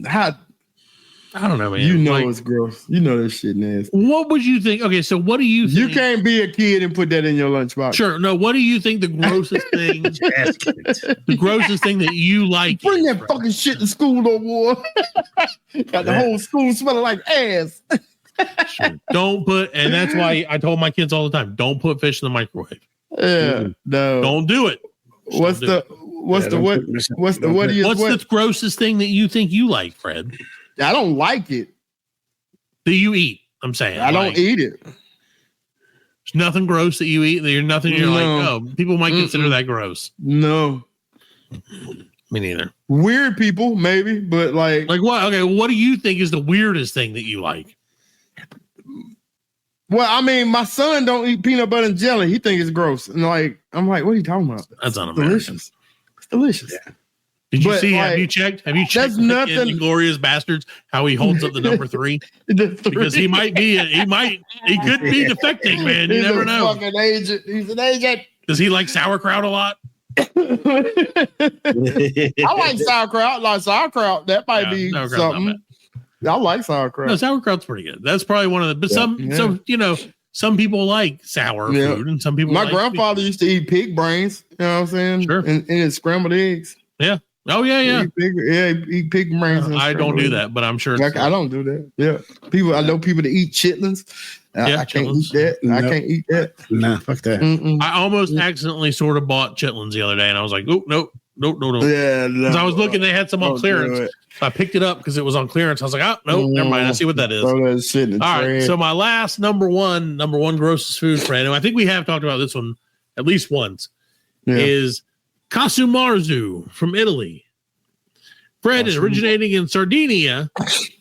[SPEAKER 6] How?
[SPEAKER 4] I don't know, man.
[SPEAKER 6] You know it's gross. You know that shit nasty.
[SPEAKER 4] What would you think? Okay, so what do you think?
[SPEAKER 6] You can't be a kid and put that in your lunchbox.
[SPEAKER 4] Sure. No, what do you think the grossest thing the grossest thing that you like?
[SPEAKER 6] Bring that fucking shit to school, no more. Got the whole school smelling like ass.
[SPEAKER 4] Sure. Don't put, and that's why I told my kids all the time, don't put fish in the microwave.
[SPEAKER 6] Yeah, no.
[SPEAKER 4] Don't do it.
[SPEAKER 6] What's the
[SPEAKER 4] grossest thing that you think you like, Fred?
[SPEAKER 6] I don't like it.
[SPEAKER 4] Do you eat? I'm saying
[SPEAKER 6] I don't eat it.
[SPEAKER 4] There's nothing gross that you eat. You're like, oh, people might consider that gross.
[SPEAKER 6] No,
[SPEAKER 4] me neither.
[SPEAKER 6] Weird people, maybe, but like
[SPEAKER 4] what? Okay, what do you think is the weirdest thing that you like?
[SPEAKER 6] Well, I mean, my son don't eat peanut butter and jelly. He thinks it's gross, and I'm like, what are you talking about?
[SPEAKER 4] That's un-American.
[SPEAKER 6] Delicious. It's delicious.
[SPEAKER 5] Yeah.
[SPEAKER 4] Did you
[SPEAKER 6] But,
[SPEAKER 4] see?
[SPEAKER 6] like,
[SPEAKER 4] Have you checked? Have you checked?
[SPEAKER 6] that's nothing-
[SPEAKER 4] In Inglorious Bastards, how he holds up the number 3? Because he could be defecting, man. You
[SPEAKER 6] He's
[SPEAKER 4] never
[SPEAKER 6] a
[SPEAKER 4] know.
[SPEAKER 6] fucking agent. He's an agent.
[SPEAKER 4] Does he like sauerkraut a lot?
[SPEAKER 6] I like sauerkraut. That might be
[SPEAKER 4] sauerkraut's
[SPEAKER 6] something. I like sauerkraut.
[SPEAKER 4] No, sauerkraut's pretty good. That's probably one of the. But some some people like sour food, and some people.
[SPEAKER 6] My
[SPEAKER 4] like
[SPEAKER 6] grandfather used to eat pig brains. You know what I'm saying?
[SPEAKER 4] Sure.
[SPEAKER 6] And it's scrambled eggs.
[SPEAKER 4] Yeah. Oh yeah.
[SPEAKER 6] Eat pig brains. and
[SPEAKER 4] I don't
[SPEAKER 6] scrambled
[SPEAKER 4] do
[SPEAKER 6] eggs.
[SPEAKER 4] that, but I'm sure.
[SPEAKER 6] Like, I don't do that. Yeah, I know people that eat chitlins. I can't
[SPEAKER 4] chitlins.
[SPEAKER 6] eat that. I can't eat that.
[SPEAKER 5] Nah, fuck that.
[SPEAKER 4] I almost accidentally sort of bought chitlins the other day, and I was like, oh no.
[SPEAKER 6] Yeah,
[SPEAKER 4] Because I was looking, they had some on clearance.
[SPEAKER 6] Do
[SPEAKER 4] So I picked it up because it was on clearance. I was like, oh no, never mind. I see what that is.
[SPEAKER 6] Throw that shit in the
[SPEAKER 4] All right.
[SPEAKER 6] trash.
[SPEAKER 4] So my last number one grossest food friend, and I think we have talked about this one at least once, is Casumarzu from Italy. Bread originating in Sardinia,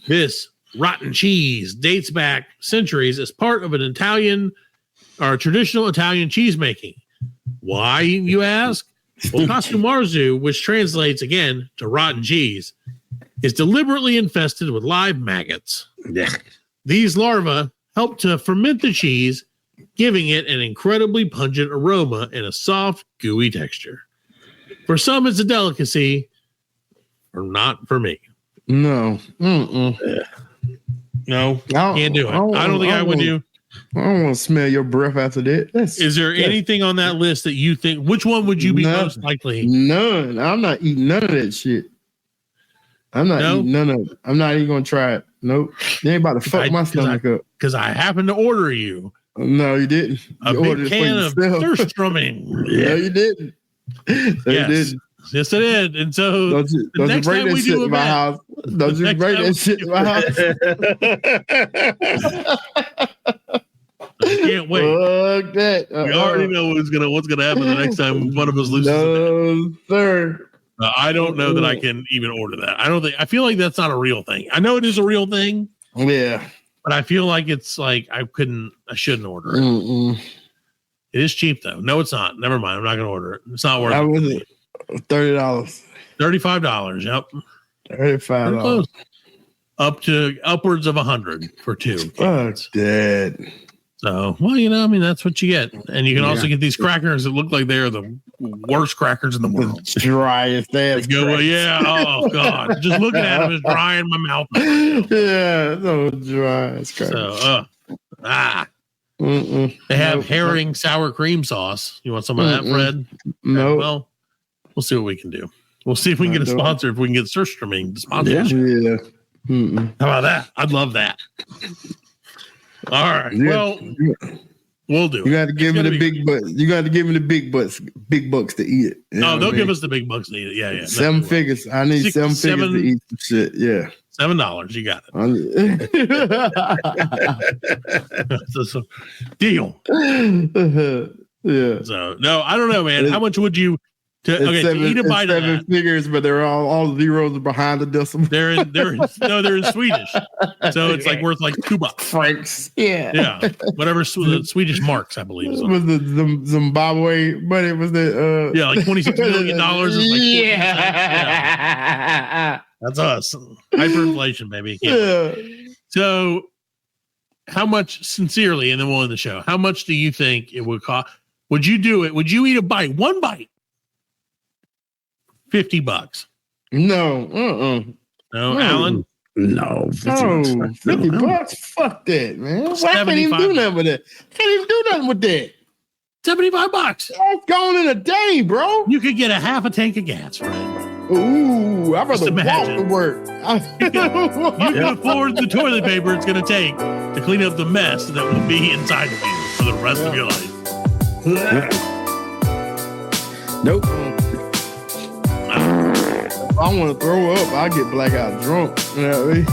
[SPEAKER 4] this rotten cheese dates back centuries as part of an Italian or traditional Italian cheese making. Why, you ask? Well, Casumarzu, which translates again to rotten cheese, is deliberately infested with live maggots.
[SPEAKER 5] Yeah.
[SPEAKER 4] These larvae help to ferment the cheese, giving it an incredibly pungent aroma and a soft, gooey texture. For some, it's a delicacy, or not for me.
[SPEAKER 6] No.
[SPEAKER 4] No, can't do it. I don't think I would do.
[SPEAKER 6] I don't want to smell your breath after that.
[SPEAKER 4] Is there anything on that list that you think? Which one would you be most likely?
[SPEAKER 6] None. I'm not eating none of that shit. I'm not eating none of it. I'm not even gonna try it. Nope. You ain't about to fuck my stomach up.
[SPEAKER 4] Because I happened to order you
[SPEAKER 6] No, you didn't.
[SPEAKER 4] a
[SPEAKER 6] You
[SPEAKER 4] big
[SPEAKER 6] ordered it for
[SPEAKER 4] can of
[SPEAKER 6] yourself.
[SPEAKER 4] Sturstrumming.
[SPEAKER 6] No, you didn't. No, you didn't.
[SPEAKER 4] Yes, it did. And so
[SPEAKER 6] Don't you
[SPEAKER 4] next
[SPEAKER 6] bring
[SPEAKER 4] time
[SPEAKER 6] that
[SPEAKER 4] we
[SPEAKER 6] shit
[SPEAKER 4] do
[SPEAKER 6] to
[SPEAKER 4] a
[SPEAKER 6] my
[SPEAKER 4] bet-
[SPEAKER 6] house. Don't you
[SPEAKER 4] next
[SPEAKER 6] bring
[SPEAKER 4] time
[SPEAKER 6] that
[SPEAKER 4] we
[SPEAKER 6] shit
[SPEAKER 4] do
[SPEAKER 6] to my house.
[SPEAKER 4] I can't wait.
[SPEAKER 6] Fuck that.
[SPEAKER 4] We already know what's gonna happen the next time one of us loses.
[SPEAKER 6] No, sir.
[SPEAKER 4] I don't know that I can even order that. I feel like that's not a real thing. I know it is a real thing.
[SPEAKER 6] Yeah.
[SPEAKER 4] But I feel like it's like I shouldn't order it.
[SPEAKER 6] Mm-mm.
[SPEAKER 4] It is cheap though. No, it's not. Never mind. I'm not gonna order it. It's not worth
[SPEAKER 6] How
[SPEAKER 4] it.
[SPEAKER 6] was it? $30.
[SPEAKER 4] $35. Yep. Pretty
[SPEAKER 6] $35.
[SPEAKER 4] close. Up to upwards of 100 for 2.
[SPEAKER 6] Fuck that.
[SPEAKER 4] So, well, I mean, that's what you get. And you can also get these crackers that look like they're the worst crackers in the world.
[SPEAKER 6] Driest ass.
[SPEAKER 4] Yeah. Oh, God. Just looking at them is dry in my mouth.
[SPEAKER 6] Yeah, so dry. It's crazy.
[SPEAKER 4] So,
[SPEAKER 6] Mm-mm.
[SPEAKER 4] They have herring sour cream sauce. You want some of that, Fred?
[SPEAKER 6] No.
[SPEAKER 4] Well, we'll see what we can do. We'll see if we can get a sponsor, if we can get Surstreaming to sponsor.
[SPEAKER 6] Yeah.
[SPEAKER 4] How about that? I'd love that. All right.
[SPEAKER 6] Yeah.
[SPEAKER 4] Well, we'll do it.
[SPEAKER 6] You got to give me
[SPEAKER 4] It's
[SPEAKER 6] the
[SPEAKER 4] gonna be-
[SPEAKER 6] big bucks. You got to give me the big bucks to eat it. You know
[SPEAKER 4] No,
[SPEAKER 6] what
[SPEAKER 4] they'll
[SPEAKER 6] I mean?
[SPEAKER 4] give us the big bucks to eat it. Yeah.
[SPEAKER 6] Seven figures. I need
[SPEAKER 4] Six,
[SPEAKER 6] 7 figures
[SPEAKER 4] seven-
[SPEAKER 6] to eat some shit. Yeah.
[SPEAKER 4] $7. You got it. So, deal.
[SPEAKER 6] Yeah.
[SPEAKER 4] So, no, I don't know, man. How much would you to eat a bite of that?
[SPEAKER 6] figures, but they're all zeros are behind the decimal.
[SPEAKER 4] They're in Swedish. So it's like worth like $2.
[SPEAKER 6] Francs. Yeah.
[SPEAKER 4] Yeah. Whatever the Swedish marks, I believe. Is on
[SPEAKER 6] Was the Zimbabwe money? Was the
[SPEAKER 4] yeah, like $26 million is like 40%.
[SPEAKER 6] yeah.
[SPEAKER 4] That's us. Hyperinflation, baby. Can't wait. So how much, sincerely, and then we'll end the show, how much do you think it would cost? Would you do it? Would you eat a bite? One bite? $50.
[SPEAKER 6] No.
[SPEAKER 4] No, Alan?
[SPEAKER 5] No.
[SPEAKER 6] $50. Fuck that, man. I can't even do nothing with that. Can't even do nothing with that.
[SPEAKER 4] $75.
[SPEAKER 6] That's gone in a day, bro.
[SPEAKER 4] You could get a half a tank of gas, right?
[SPEAKER 6] Ooh, I'd rather walk
[SPEAKER 4] imagine.
[SPEAKER 6] to work.
[SPEAKER 4] You can afford the toilet paper it's going to take to clean up the mess that will be inside of you for the rest of your life.
[SPEAKER 5] Nope.
[SPEAKER 6] If I want to throw up, I get blackout drunk. You know what I mean?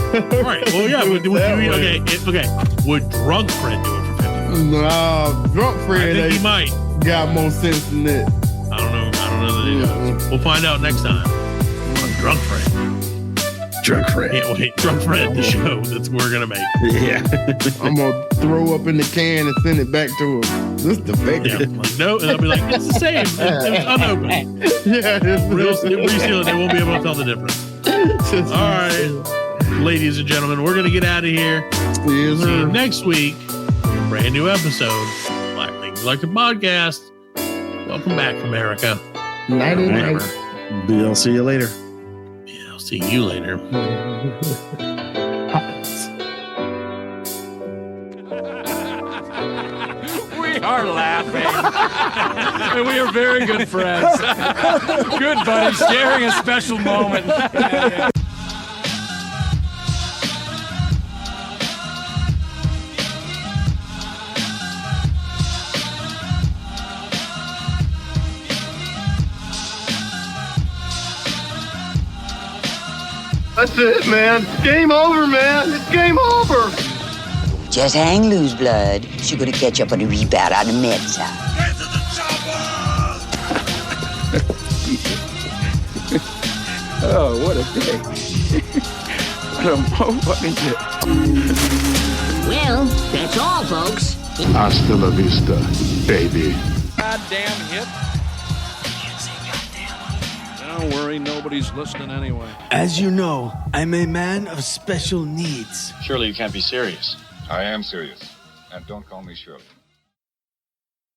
[SPEAKER 4] Right. Well, yeah. Would you eat? Okay. Would drunk Fred do it for $50?
[SPEAKER 6] Nah, drunk
[SPEAKER 4] I
[SPEAKER 6] Fred
[SPEAKER 4] think he might.
[SPEAKER 6] got more sense than that.
[SPEAKER 4] I don't know that he does. We'll find out next time on Drunk Fred.
[SPEAKER 5] Drunk Fred.
[SPEAKER 4] Can't wait. Drunk Fred, the show that we're going to make.
[SPEAKER 5] Yeah.
[SPEAKER 6] I'm going to throw up in the can and send it back to him. This is defective.
[SPEAKER 4] Yeah, like, no, and I'll be like, it's the same. It's unopened.
[SPEAKER 6] Yeah.
[SPEAKER 4] Reseal it. They won't be able to tell the difference. All right, ladies and gentlemen, we're going to get out of here.
[SPEAKER 6] Yes,
[SPEAKER 4] See you next week. Brand new episode. Black Link Collective Podcast. Welcome back, America.
[SPEAKER 6] Night and night.
[SPEAKER 5] I'll see you later.
[SPEAKER 4] Yeah, I'll see you later.
[SPEAKER 9] We are laughing. And we are very good friends. Good buddies, sharing a special moment.
[SPEAKER 6] That's it, man. Game over, man. It's game over.
[SPEAKER 10] Just hang loose, blood. She's gonna catch up on the rebound on the men's side.
[SPEAKER 2] Get to the chopper!
[SPEAKER 9] Oh, what a day. What a motherfucking day.
[SPEAKER 10] Well, that's all, folks.
[SPEAKER 2] Hasta la vista, baby.
[SPEAKER 9] Goddamn hip. Don't worry, nobody's listening anyway.
[SPEAKER 8] As you know, I'm a man of special needs.
[SPEAKER 3] Surely you can't be serious.
[SPEAKER 11] I am serious. And don't call me Shirley.